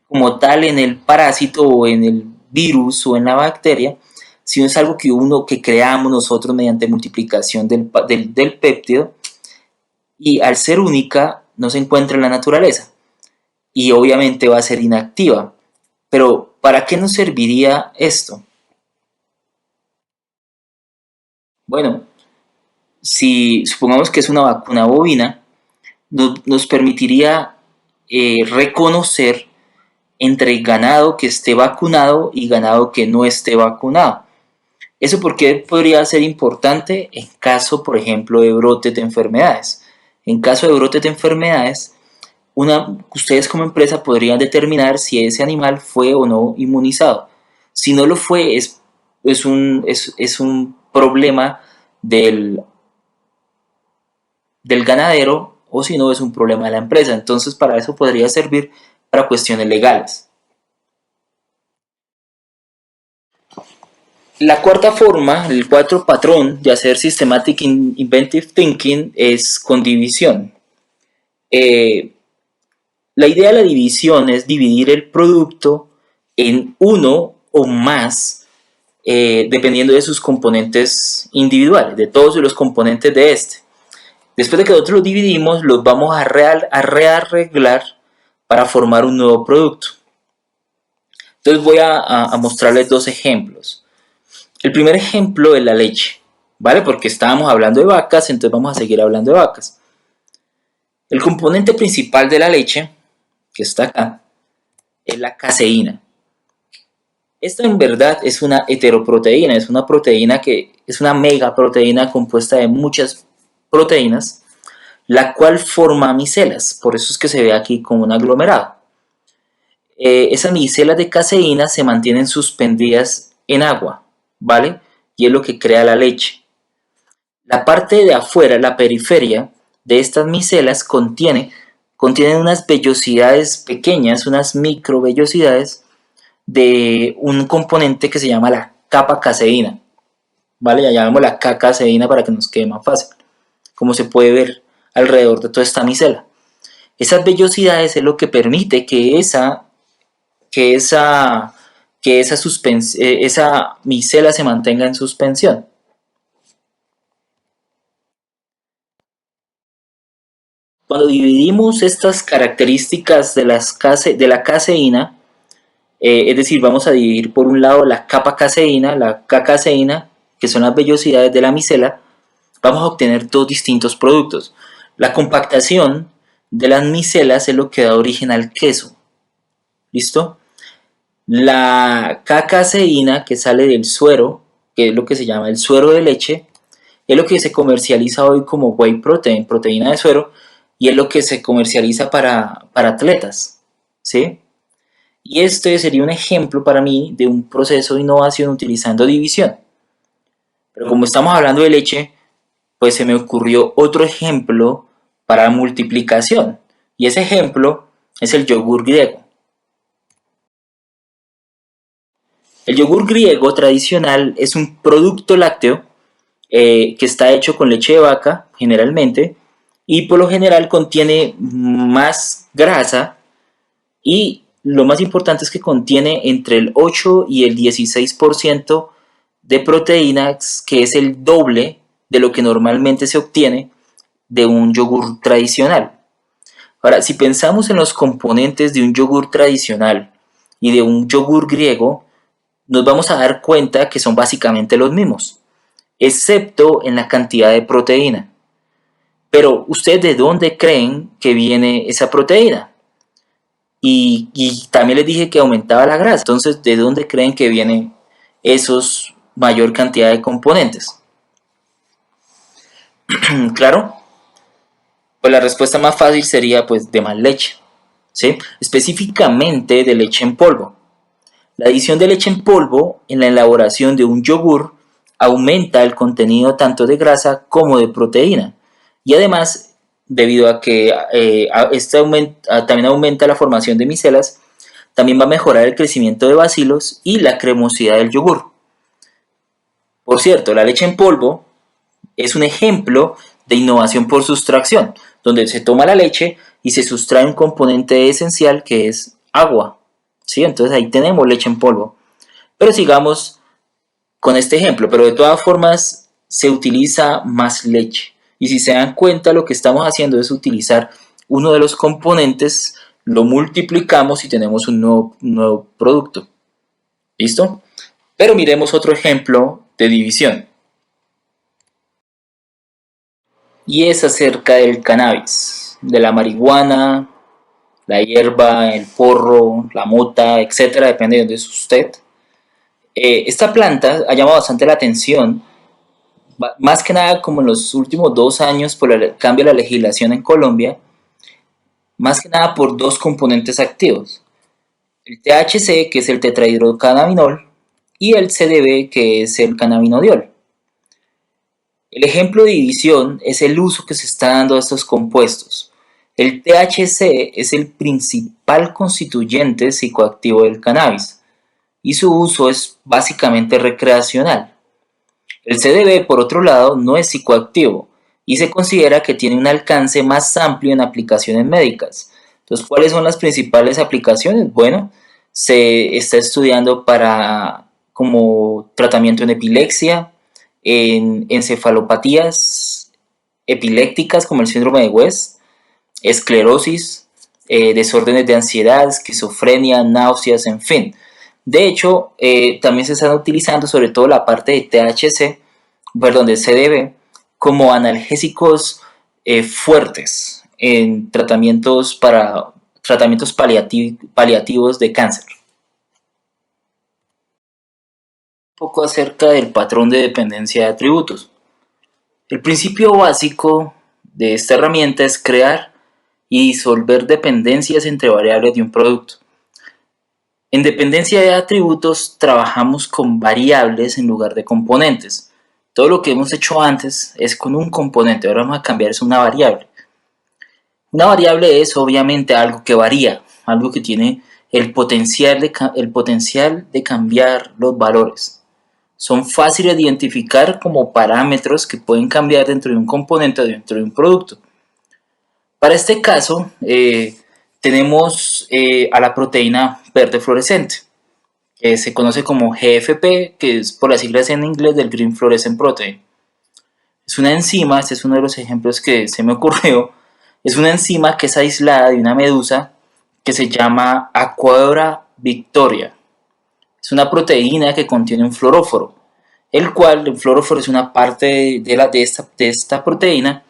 Speaker 1: como tal en el parásito o en el virus o en la bacteria, sino es algo que creamos nosotros mediante multiplicación del péptido y al ser única no se encuentra en la naturaleza y obviamente va a ser inactiva. Pero ¿para qué nos serviría esto? Bueno, si supongamos que es una vacuna bovina, nos permitiría reconocer entre ganado que esté vacunado y ganado que no esté vacunado. ¿Eso por qué podría ser importante en caso, por ejemplo, de brotes de enfermedades? En caso de brotes de enfermedades, ustedes como empresa podrían determinar si ese animal fue o no inmunizado. Si no lo fue, es un problema del, del ganadero o si no es un problema de la empresa. Entonces para eso podría servir para cuestiones legales. La cuarta forma, el cuarto patrón de hacer Systematic Inventive Thinking es con división. Eh, la idea de la división es dividir el producto en uno o más dependiendo de sus componentes individuales, de todos los componentes de este. Después de que nosotros los dividimos, los vamos a rearreglar para formar un nuevo producto. Entonces voy a mostrarles dos ejemplos. El primer ejemplo es la leche, ¿vale? Porque estábamos hablando de vacas, entonces vamos a seguir hablando de vacas. El componente principal de la leche, que está acá, es la caseína. Esta en verdad es una heteroproteína, es una proteína que es una megaproteína compuesta de muchas proteínas, la cual forma micelas, por eso es que se ve aquí como un aglomerado. Esas micelas de caseína se mantienen suspendidas en agua, ¿vale? Y es lo que crea la leche. La parte de afuera, la periferia de estas micelas contienen unas vellosidades pequeñas, unas microvellosidades de un componente que se llama la capa caseína, ¿vale? Ya llamamos la caseína para que nos quede más fácil, como se puede ver alrededor de toda esta micela. Esas vellosidades es lo que permite que esa micela se mantenga en suspensión. Cuando dividimos estas características de la caseína, es decir, vamos a dividir por un lado la capa caseína, la cacaseína, que son las vellosidades de la micela, vamos a obtener dos distintos productos. La compactación de las micelas es lo que da origen al queso. ¿Listo? La cacaseína que sale del suero, que es lo que se llama el suero de leche, es lo que se comercializa hoy como whey protein, proteína de suero, y es lo que se comercializa para atletas. ¿Sí? Y este sería un ejemplo para mí de un proceso de innovación utilizando división. Pero como estamos hablando de leche, pues se me ocurrió otro ejemplo para multiplicación. Y ese ejemplo es el yogur griego. El yogur griego tradicional es un producto lácteo que está hecho con leche de vaca generalmente y por lo general contiene más grasa y lo más importante es que contiene entre el 8 y el 16% de proteínas, que es el doble de lo que normalmente se obtiene de un yogur tradicional. Ahora, si pensamos en los componentes de un yogur tradicional y de un yogur griego, nos vamos a dar cuenta que son básicamente los mismos, excepto en la cantidad de proteína. Pero, ¿ustedes de dónde creen que viene esa proteína? Y también les dije que aumentaba la grasa. Entonces, ¿de dónde creen que vienen esos mayor cantidad de componentes? Claro, pues la respuesta más fácil sería pues de más leche, ¿sí? Específicamente de leche en polvo. La adición de leche en polvo en la elaboración de un yogur aumenta el contenido tanto de grasa como de proteína. Y además, debido a que también aumenta la formación de micelas, también va a mejorar el crecimiento de bacilos y la cremosidad del yogur. Por cierto, la leche en polvo es un ejemplo de innovación por sustracción, donde se toma la leche y se sustrae un componente esencial que es agua. ¿Sí? Entonces ahí tenemos leche en polvo. Pero sigamos con este ejemplo, pero de todas formas se utiliza más leche. Y si se dan cuenta, lo que estamos haciendo es utilizar uno de los componentes, lo multiplicamos y tenemos un nuevo producto. ¿Listo? Pero miremos otro ejemplo de división. Y es acerca del cannabis, de la marihuana, la hierba, el porro, la mota, etcétera, depende de dónde es usted. Esta planta ha llamado bastante la atención, más que nada como en los últimos 2 años por el cambio de la legislación en Colombia, más que nada por dos componentes activos. El THC, que es el tetrahidrocannabinol, y el CBD, que es el cannabinodiol. El ejemplo de división es el uso que se está dando a estos compuestos. El THC es el principal constituyente psicoactivo del cannabis y su uso es básicamente recreacional. El CBD, por otro lado, no es psicoactivo y se considera que tiene un alcance más amplio en aplicaciones médicas. Entonces, ¿cuáles son las principales aplicaciones? Bueno, se está estudiando para como tratamiento en epilepsia, en encefalopatías epilépticas como el síndrome de West, esclerosis, desórdenes de ansiedad, esquizofrenia, náuseas, en fin. De hecho, también se están utilizando sobre todo la parte de THC, perdón, de CBD, como analgésicos fuertes en tratamientos paliativos de cáncer. Un poco acerca del patrón de dependencia de atributos. El principio básico de esta herramienta es crear y disolver dependencias entre variables de un producto. En dependencia de atributos trabajamos con variables en lugar de componentes. Todo lo que hemos hecho antes es con un componente, ahora vamos a cambiar es una variable. Una variable es obviamente algo que varía, algo que tiene el potencial de cambiar los valores. Son fáciles de identificar como parámetros que pueden cambiar dentro de un componente o dentro de un producto. Para este caso, tenemos a la proteína verde fluorescente, que se conoce como GFP, que es por las siglas en inglés del Green Fluorescent Protein. Es una enzima, este es uno de los ejemplos que se me ocurrió, es una enzima que es aislada de una medusa que se llama Aquadora victoria. Es una proteína que contiene un fluoróforo, el fluoróforo es una parte de esta proteína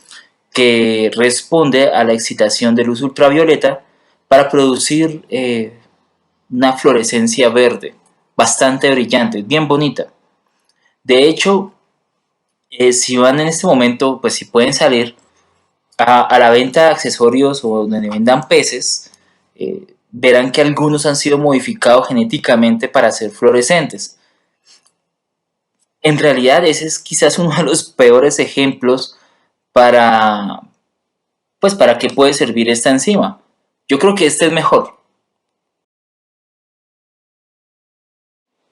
Speaker 1: que responde a la excitación de luz ultravioleta para producir una fluorescencia verde, bastante brillante, bien bonita. De hecho, si van en este momento, pues si pueden salir a la venta de accesorios o donde vendan peces, verán que algunos han sido modificados genéticamente para ser fluorescentes. En realidad ese es quizás uno de los peores ejemplos para, pues para qué puede servir esta enzima. Yo creo que este es mejor.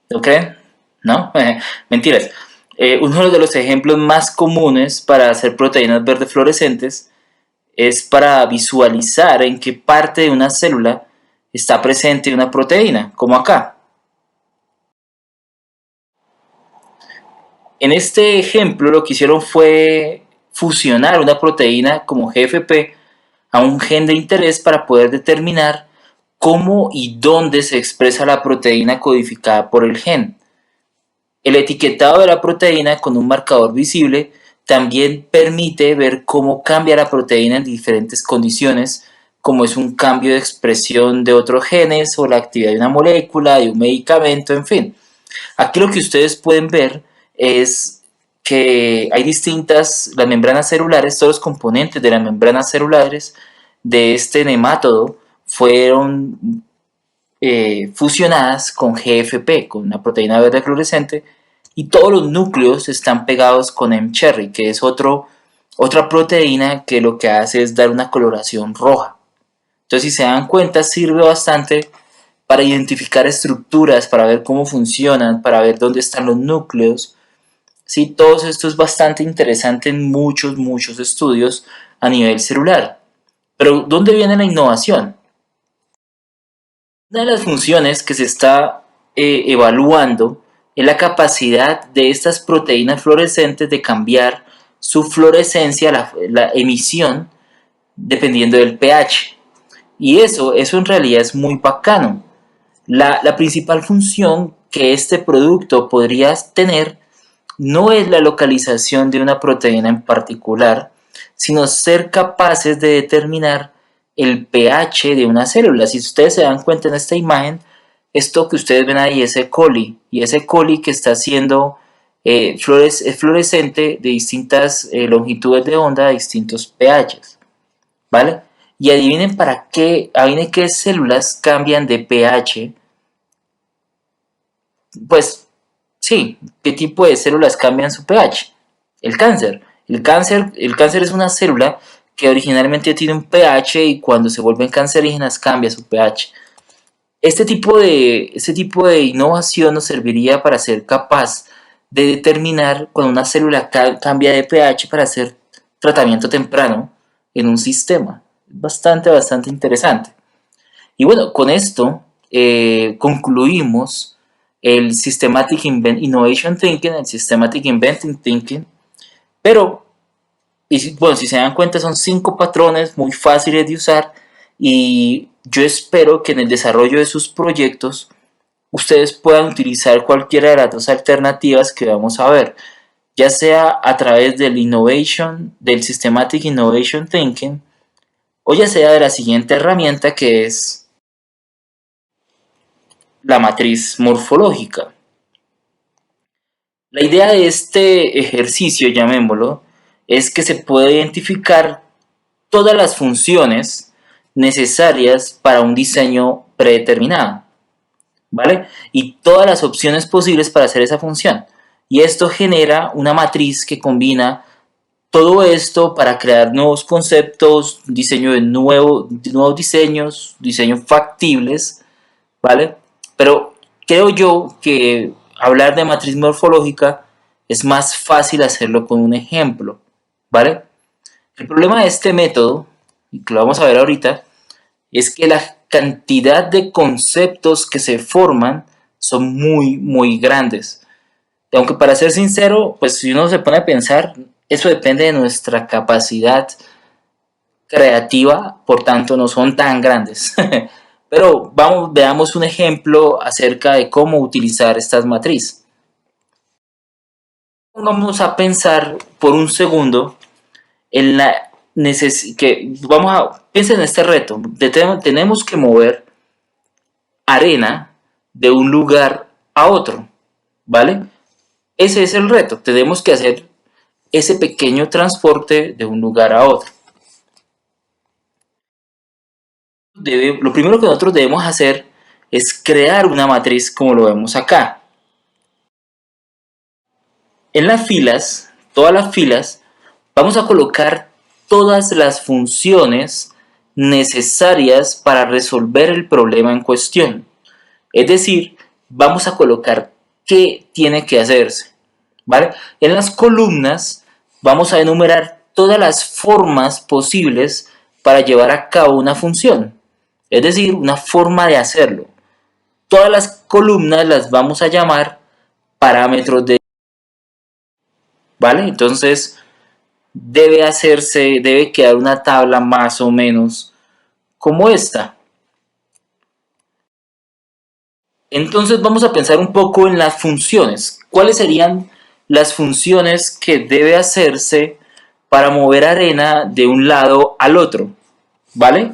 Speaker 1: ¿Lo creen? ¿No? Mentiras. Uno de los ejemplos más comunes para hacer proteínas verde fluorescentes es para visualizar en qué parte de una célula está presente una proteína, como acá. En este ejemplo lo que hicieron fue fusionar una proteína como GFP a un gen de interés para poder determinar cómo y dónde se expresa la proteína codificada por el gen. El etiquetado de la proteína con un marcador visible también permite ver cómo cambia la proteína en diferentes condiciones, como es un cambio de expresión de otros genes o la actividad de una molécula, de un medicamento, en fin. Aquí lo que ustedes pueden ver es que hay las membranas celulares, todos los componentes de las membranas celulares de este nemátodo fueron fusionadas con GFP, con una proteína verde fluorescente, y todos los núcleos están pegados con mCherry, que es otra proteína que lo que hace es dar una coloración roja. Entonces, si se dan cuenta, sirve bastante para identificar estructuras, para ver cómo funcionan, para ver dónde están los núcleos. Sí, todo esto es bastante interesante en muchos estudios a nivel celular. Pero, ¿dónde viene la innovación? Una de las funciones que se está evaluando es la capacidad de estas proteínas fluorescentes de cambiar su fluorescencia, la emisión, dependiendo del pH. Y eso en realidad es muy bacano. La principal función que este producto podría tener no es la localización de una proteína en particular, sino ser capaces de determinar el pH de una célula. Si ustedes se dan cuenta en esta imagen, esto que ustedes ven ahí es E. coli, y ese E. coli que está siendo fluorescente de distintas longitudes de onda, de distintos pHs, ¿vale? Y adivinen qué células cambian de pH. Pues sí, ¿qué tipo de células cambian su pH? El cáncer. El cáncer es una célula que originalmente tiene un pH y cuando se vuelven cancerígenas cambia su pH. Este tipo de innovación nos serviría para ser capaz de determinar cuando una célula cambia de pH para hacer tratamiento temprano en un sistema. Bastante interesante. Y bueno, con esto concluimos el Systematic Innovation Thinking, el Systematic Inventing Thinking, pero, bueno, si se dan cuenta son 5 patrones muy fáciles de usar y yo espero que en el desarrollo de sus proyectos ustedes puedan utilizar cualquiera de las dos alternativas que vamos a ver, ya sea a través del Systematic Innovation Thinking, o ya sea de la siguiente herramienta que es la matriz morfológica. La idea de este ejercicio, llamémoslo, es que se pueda identificar todas las funciones necesarias para un diseño predeterminado, ¿vale? Y todas las opciones posibles para hacer esa función. Y esto genera una matriz que combina todo esto para crear nuevos conceptos, diseño de nuevos diseños factibles, ¿vale? Pero creo yo que hablar de matriz morfológica es más fácil hacerlo con un ejemplo, ¿vale? El problema de este método, y que lo vamos a ver ahorita, es que la cantidad de conceptos que se forman son muy grandes. Aunque para ser sincero, pues si uno se pone a pensar, eso depende de nuestra capacidad creativa, por tanto no son tan grandes. Pero veamos un ejemplo acerca de cómo utilizar estas matrices. Vamos a pensar por un segundo en piensen en este reto. Tenemos que mover arena de un lugar a otro, ¿vale? Ese es el reto. Tenemos que hacer ese pequeño transporte de un lugar a otro. Lo primero que nosotros debemos hacer es crear una matriz como lo vemos acá. En las filas, todas las filas, vamos a colocar todas las funciones necesarias para resolver el problema en cuestión. Es decir, vamos a colocar qué tiene que hacerse, ¿vale? En las columnas vamos a enumerar todas las formas posibles para llevar a cabo una función, es decir, una forma de hacerlo. Todas las columnas las vamos a llamar parámetros de, ¿vale? Entonces debe quedar una tabla más o menos como esta. Entonces vamos a pensar un poco en las funciones. ¿Cuáles serían las funciones que debe hacerse para mover arena de un lado al otro? ¿Vale?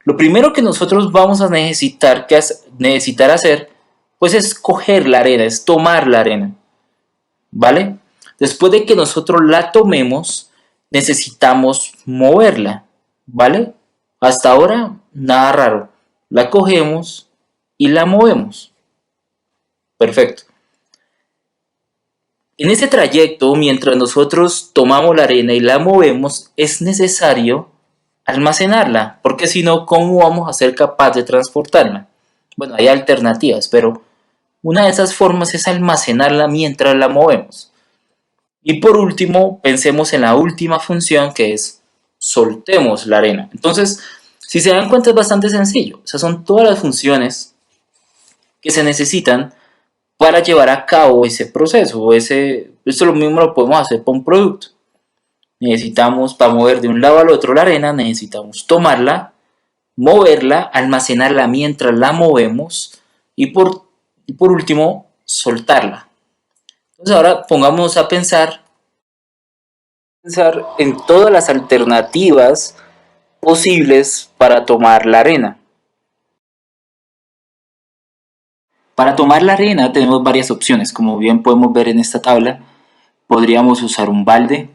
Speaker 1: Lo primero que nosotros vamos a necesitar hacer, pues es coger la arena, es tomar la arena. ¿Vale? Después de que nosotros la tomemos, necesitamos moverla. ¿Vale? Hasta ahora, nada raro. La cogemos y la movemos. Perfecto. En ese trayecto, mientras nosotros tomamos la arena y la movemos, es necesario almacenarla, porque si no, ¿cómo vamos a ser capaces de transportarla? Bueno, hay alternativas, pero una de esas formas es almacenarla mientras la movemos. Y por último, pensemos en la última función, que es soltemos la arena. Entonces, si se dan cuenta, es bastante sencillo. O sea, son todas las funciones que se necesitan para llevar a cabo ese proceso. Esto lo mismo lo podemos hacer para un producto. Necesitamos, para mover de un lado al otro la arena, necesitamos tomarla, moverla, almacenarla mientras la movemos y por último, soltarla. Entonces ahora pongámonos a pensar en todas las alternativas posibles para tomar la arena. Para tomar la arena tenemos varias opciones, como bien podemos ver en esta tabla. Podríamos usar un balde,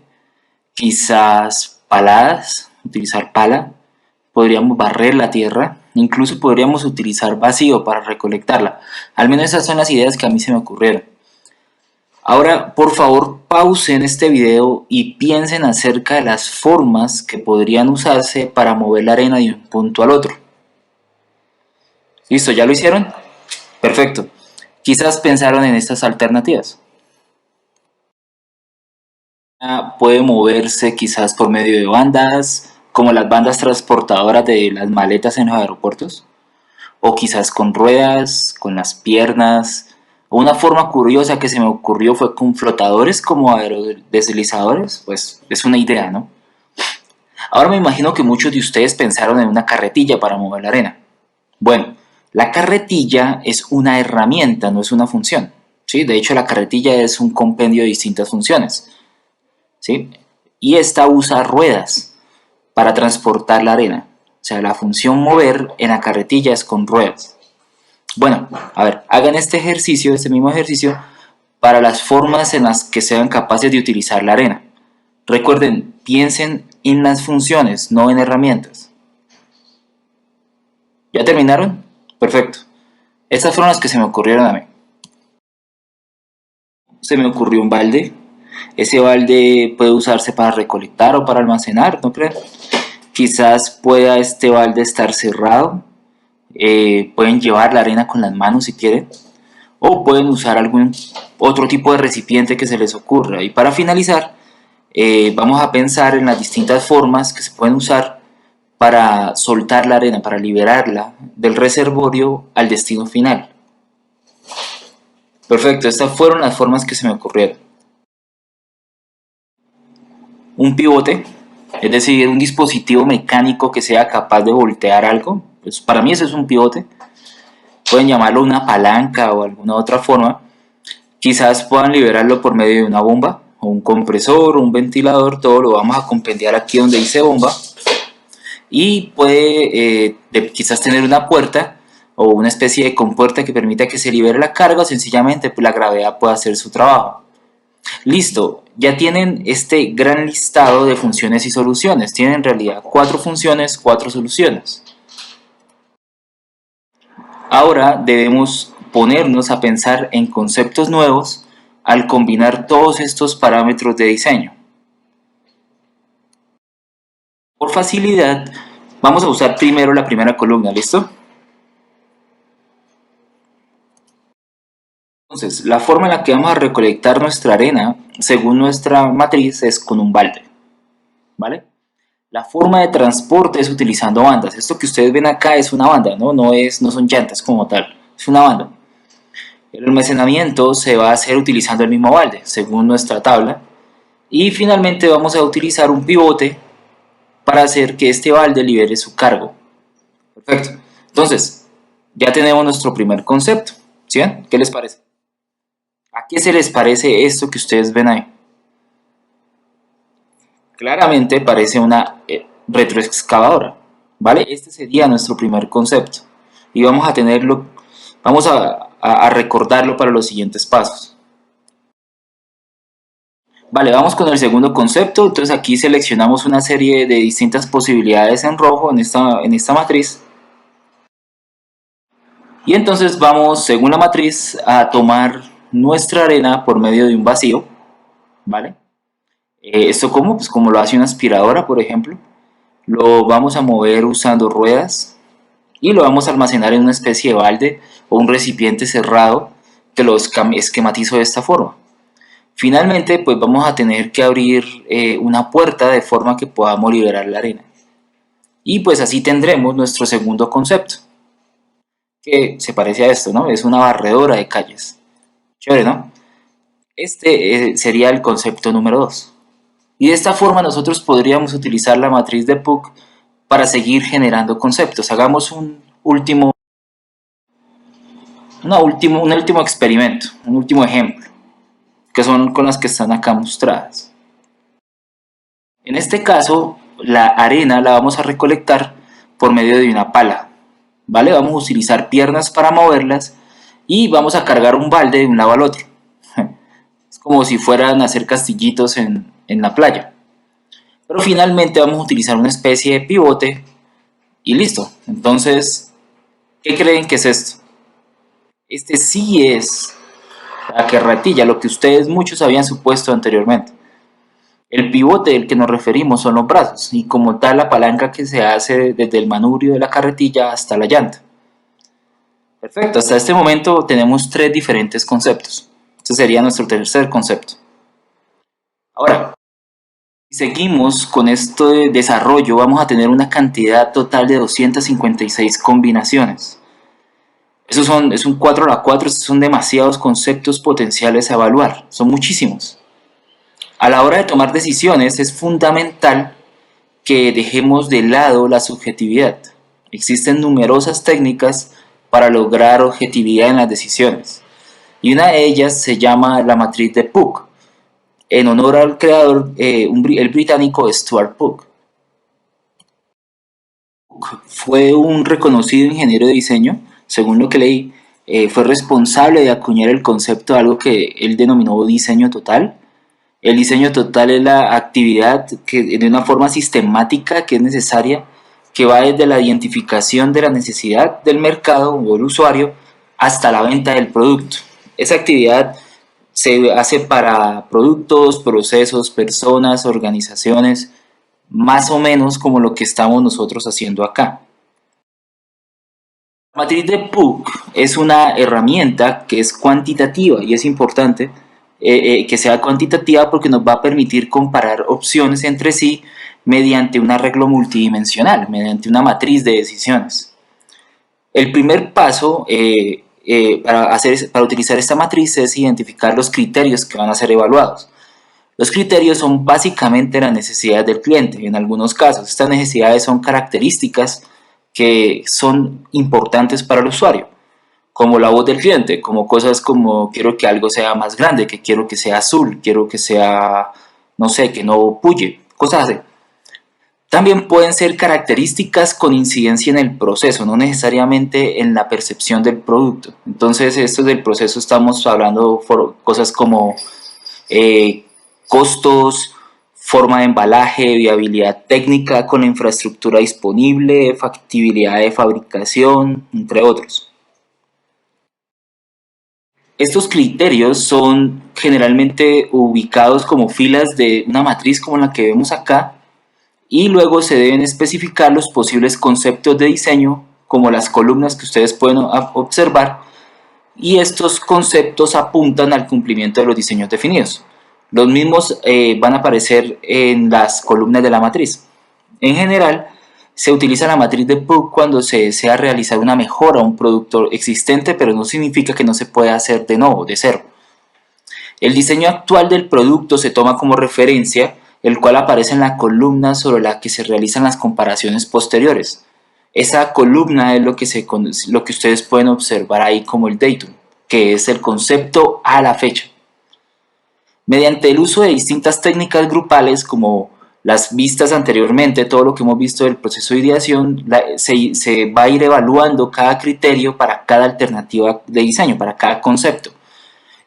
Speaker 1: quizás paladas, utilizar pala, podríamos barrer la tierra, incluso podríamos utilizar vacío para recolectarla. Al menos esas son las ideas que a mí se me ocurrieron. Ahora, por favor, pausen este video y piensen acerca de las formas que podrían usarse para mover la arena de un punto al otro. ¿Listo? ¿Ya lo hicieron? Perfecto. Quizás pensaron en estas alternativas. Puede moverse quizás por medio de bandas, como las bandas transportadoras de las maletas en los aeropuertos, o quizás con ruedas, con las piernas. Una forma curiosa que se me ocurrió fue con flotadores como aerodeslizadores, pues es una idea, ¿no? Ahora me imagino que muchos de ustedes pensaron en una carretilla para mover la arena. Bueno, la carretilla es una herramienta, no es una función. ¿Sí? De hecho, la carretilla es un compendio de distintas funciones. ¿Sí? Y esta usa ruedas para transportar la arena. O sea, la función mover en la carretilla es con ruedas. Bueno, a ver, hagan este mismo ejercicio, para las formas en las que sean capaces de utilizar la arena. Recuerden, piensen en las funciones, no en herramientas. ¿Ya terminaron? Perfecto. Estas fueron las que se me ocurrieron a mí. Se me ocurrió un balde. Ese balde puede usarse para recolectar o para almacenar, ¿no creen? Quizás pueda este balde estar cerrado. Pueden llevar la arena con las manos si quieren. O pueden usar algún otro tipo de recipiente que se les ocurra. Y para finalizar, vamos a pensar en las distintas formas que se pueden usar para soltar la arena, para liberarla del reservorio al destino final. Perfecto, estas fueron las formas que se me ocurrieron. Un pivote, es decir, un dispositivo mecánico que sea capaz de voltear algo, pues para mí eso es un pivote. Pueden llamarlo una palanca o alguna otra forma. Quizás puedan liberarlo por medio de una bomba o un compresor o un ventilador. Todo lo vamos a compendiar aquí donde dice bomba. Y puede quizás tener una puerta o una especie de compuerta que permita que se libere la carga, o sencillamente pues, la gravedad pueda hacer su trabajo. Listo, ya tienen este gran listado de funciones y soluciones. Tienen en realidad 4 funciones, 4 soluciones. Ahora debemos ponernos a pensar en conceptos nuevos al combinar todos estos parámetros de diseño. Por facilidad, vamos a usar primero la primera columna, ¿listo? Entonces, la forma en la que vamos a recolectar nuestra arena, según nuestra matriz, es con un balde, ¿vale? La forma de transporte es utilizando bandas. Esto que ustedes ven acá es una banda, ¿no? No son llantas como tal, es una banda. El almacenamiento se va a hacer utilizando el mismo balde, según nuestra tabla. Y finalmente vamos a utilizar un pivote para hacer que este balde libere su cargo. Perfecto. Entonces, ya tenemos nuestro primer concepto. ¿Sí ven? ¿Qué les parece? ¿A qué se les parece esto que ustedes ven ahí? Claramente parece una retroexcavadora, ¿vale? Este sería nuestro primer concepto. Y vamos a tenerlo, vamos a recordarlo para los siguientes pasos. Vale, vamos con el segundo concepto. Entonces aquí seleccionamos una serie de distintas posibilidades en rojo en esta matriz. Y entonces vamos, según la matriz, a tomar nuestra arena por medio de un vacío, ¿vale? ¿Esto cómo? Pues como lo hace una aspiradora, por ejemplo. Lo vamos a mover usando ruedas y lo vamos a almacenar en una especie de balde o un recipiente cerrado que lo esquematizo de esta forma. Finalmente, pues vamos a tener que abrir una puerta de forma que podamos liberar la arena. Y pues así tendremos nuestro segundo concepto, que se parece a esto, ¿no? Es una barredora de calles. Chévere, ¿no? Este sería el concepto número 2. Y de esta forma nosotros podríamos utilizar la matriz de Puck para seguir generando conceptos. Hagamos un último experimento, un último ejemplo, que son con las que están acá mostradas. En este caso, la arena la vamos a recolectar por medio de una pala, ¿vale? Vamos a utilizar piernas para moverlas y vamos a cargar un balde de un lado al otro. Es como si fueran a hacer castillitos en la playa. Pero finalmente vamos a utilizar una especie de pivote y listo. Entonces, ¿qué creen que es esto? Este sí es la carretilla, lo que ustedes muchos habían supuesto anteriormente. El pivote del que nos referimos son los brazos y como tal la palanca que se hace desde el manubrio de la carretilla hasta la llanta. Perfecto, hasta este momento tenemos tres diferentes conceptos. Este sería nuestro tercer concepto. Ahora, si seguimos con este desarrollo, vamos a tener una cantidad total de 256 combinaciones. Es un 4x4, estos son demasiados conceptos potenciales a evaluar, son muchísimos. A la hora de tomar decisiones es fundamental que dejemos de lado la subjetividad. Existen numerosas técnicas para lograr objetividad en las decisiones y una de ellas se llama la matriz de Puck, en honor al creador, el británico Stuart Puck. Fue un reconocido ingeniero de diseño, según lo que leí, fue responsable de acuñar el concepto de algo que él denominó diseño total. El diseño total es la actividad que de una forma sistemática que es necesaria, que va desde la identificación de la necesidad del mercado o el usuario hasta la venta del producto. Esa actividad se hace para productos, procesos, personas, organizaciones, más o menos como lo que estamos nosotros haciendo acá. La matriz de Puck es una herramienta que es cuantitativa y es importante que sea cuantitativa porque nos va a permitir comparar opciones entre sí mediante un arreglo multidimensional, mediante una matriz de decisiones. El primer paso para utilizar esta matriz es identificar los criterios que van a ser evaluados. Los criterios son básicamente las necesidades del cliente. En algunos casos, estas necesidades son características que son importantes para el usuario, como la voz del cliente, como cosas como quiero que algo sea más grande, que quiero que sea azul, quiero que sea, no sé, que no puye, cosas así. También pueden ser características con incidencia en el proceso, no necesariamente en la percepción del producto. Entonces, esto del proceso estamos hablando de cosas como costos, forma de embalaje, viabilidad técnica con la infraestructura disponible, factibilidad de fabricación, entre otros. Estos criterios son generalmente ubicados como filas de una matriz como la que vemos acá y luego se deben especificar los posibles conceptos de diseño como las columnas que ustedes pueden observar y estos conceptos apuntan al cumplimiento de los diseños definidos. Los mismos van a aparecer en las columnas de la matriz. En general, se utiliza la matriz de Puck cuando se desea realizar una mejora a un producto existente, pero no significa que no se pueda hacer de nuevo, de cero. El diseño actual del producto se toma como referencia, el cual aparece en la columna sobre la que se realizan las comparaciones posteriores. Esa columna es lo que ustedes pueden observar ahí como el datum, que es el concepto a la fecha. Mediante el uso de distintas técnicas grupales como las vistas anteriormente, todo lo que hemos visto del proceso de ideación, se va a ir evaluando cada criterio para cada alternativa de diseño, para cada concepto.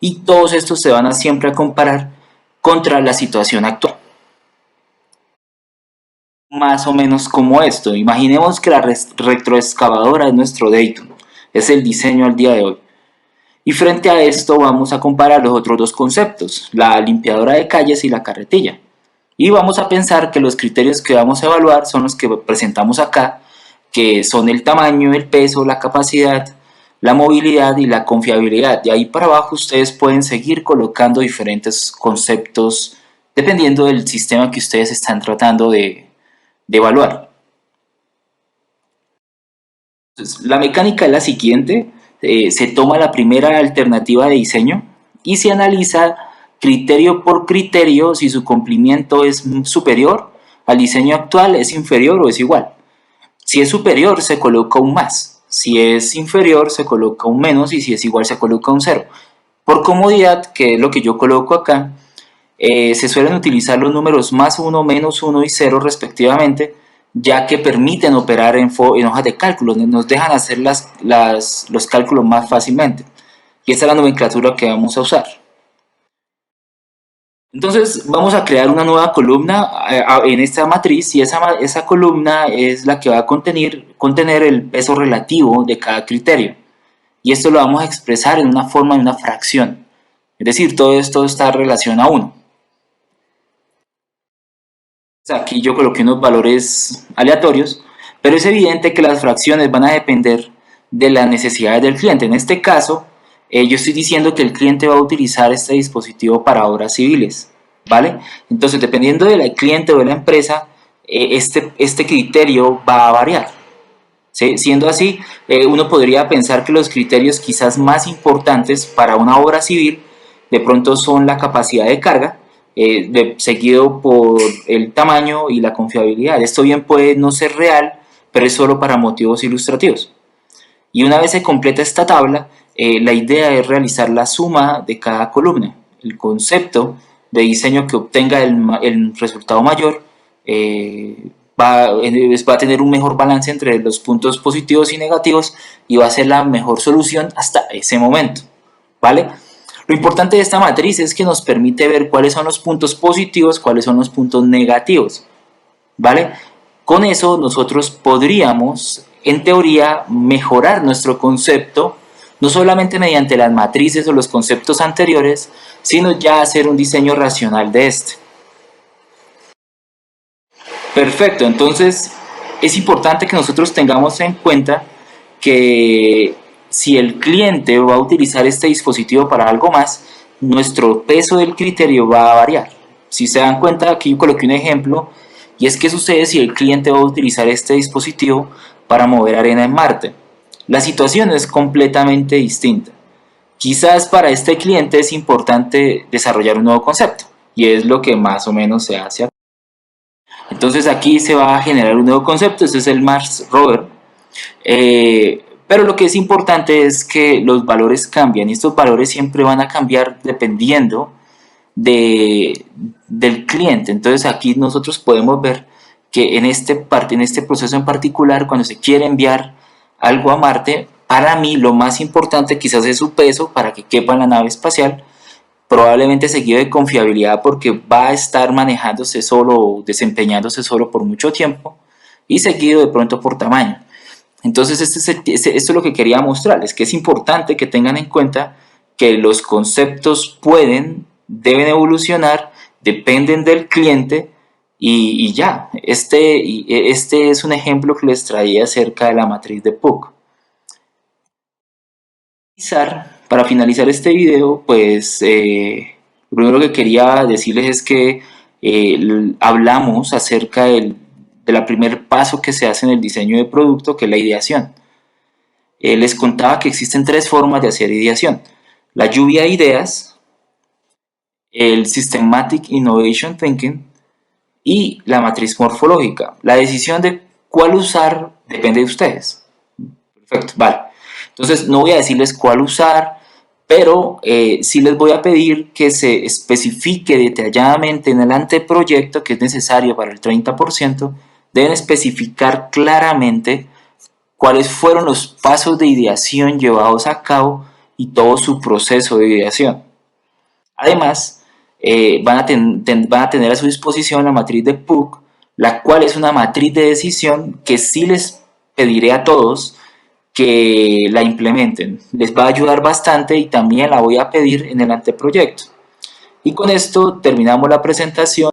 Speaker 1: Y todos estos se van a siempre a comparar contra la situación actual. Más o menos como esto. Imaginemos que la retroexcavadora es nuestro datum, es el diseño al día de hoy. Y frente a esto vamos a comparar los otros dos conceptos, la limpiadora de calles y la carretilla. Y vamos a pensar que los criterios que vamos a evaluar son los que presentamos acá, que son el tamaño, el peso, la capacidad, la movilidad y la confiabilidad. De ahí para abajo ustedes pueden seguir colocando diferentes conceptos dependiendo del sistema que ustedes están tratando de evaluar. Entonces, la mecánica es la siguiente, se toma la primera alternativa de diseño y se analiza criterio por criterio si su cumplimiento es superior al diseño actual, es inferior o es igual. Si es superior se coloca un más, si es inferior se coloca un menos y si es igual se coloca un cero. Por comodidad, que es lo que yo coloco acá, se suelen utilizar los números más 1, menos 1 y 0 respectivamente, ya que permiten operar en hojas de cálculo, nos dejan hacer los cálculos más fácilmente. Y esta es la nomenclatura que vamos a usar. Entonces vamos a crear una nueva columna en esta matriz y esa columna es la que va a contener el peso relativo de cada criterio. Y esto lo vamos a expresar en una forma de una fracción. Es decir, todo esto está en relación a 1. Aquí yo coloqué unos valores aleatorios, pero es evidente que las fracciones van a depender de las necesidades del cliente. En este caso, yo estoy diciendo que el cliente va a utilizar este dispositivo para obras civiles, ¿vale? Entonces, dependiendo del cliente o de la empresa, este criterio va a variar. ¿Sí? Siendo así, uno podría pensar que los criterios quizás más importantes para una obra civil de pronto son la capacidad de carga, seguido por el tamaño y la confiabilidad. Esto bien puede no ser real, pero es solo para motivos ilustrativos. Y una vez se completa esta tabla, la idea es realizar la suma de cada columna. El concepto de diseño que obtenga el resultado mayor va a tener un mejor balance entre los puntos positivos y negativos y va a ser la mejor solución hasta ese momento, ¿vale? Lo importante de esta matriz es que nos permite ver cuáles son los puntos positivos, cuáles son los puntos negativos, ¿vale? Con eso nosotros podríamos, en teoría, mejorar nuestro concepto, no solamente mediante las matrices o los conceptos anteriores, sino ya hacer un diseño racional de este. Perfecto, entonces es importante que nosotros tengamos en cuenta que si el cliente va a utilizar este dispositivo para algo más, nuestro peso del criterio va a variar. Si se dan cuenta, aquí yo coloqué un ejemplo, y es que sucede si el cliente va a utilizar este dispositivo para mover arena en Marte. La situación es completamente distinta. Quizás para este cliente es importante desarrollar un nuevo concepto, y es lo que más o menos se hace acá. Entonces aquí se va a generar un nuevo concepto, este es el Mars Rover, pero lo que es importante es que los valores cambian y estos valores siempre van a cambiar dependiendo del cliente. Entonces aquí nosotros podemos ver que en este proceso en particular, cuando se quiere enviar algo a Marte, para mí lo más importante quizás es su peso para que quepa en la nave espacial, probablemente seguido de confiabilidad porque va a estar manejándose solo o desempeñándose solo por mucho tiempo y seguido de pronto por tamaño. Entonces esto es lo que quería mostrarles, que es importante que tengan en cuenta que los conceptos deben evolucionar, dependen del cliente y ya. Este es un ejemplo que les traía acerca de la matriz de Puck. Para finalizar este video, pues lo primero que quería decirles es que hablamos acerca de la primer paso que se hace en el diseño de producto, que es la ideación. Les contaba que existen tres formas de hacer ideación: la lluvia de ideas, el Systematic Innovation Thinking y la matriz morfológica. La decisión de cuál usar depende de ustedes. Perfecto, vale. Entonces no voy a decirles cuál usar, pero sí les voy a pedir que se especifique detalladamente en el anteproyecto que es necesario para el 30%. Deben especificar claramente cuáles fueron los pasos de ideación llevados a cabo y todo su proceso de ideación. Además, van a tener a su disposición la matriz de Puck, la cual es una matriz de decisión que sí les pediré a todos que la implementen. Les va a ayudar bastante y también la voy a pedir en el anteproyecto. Y con esto terminamos la presentación.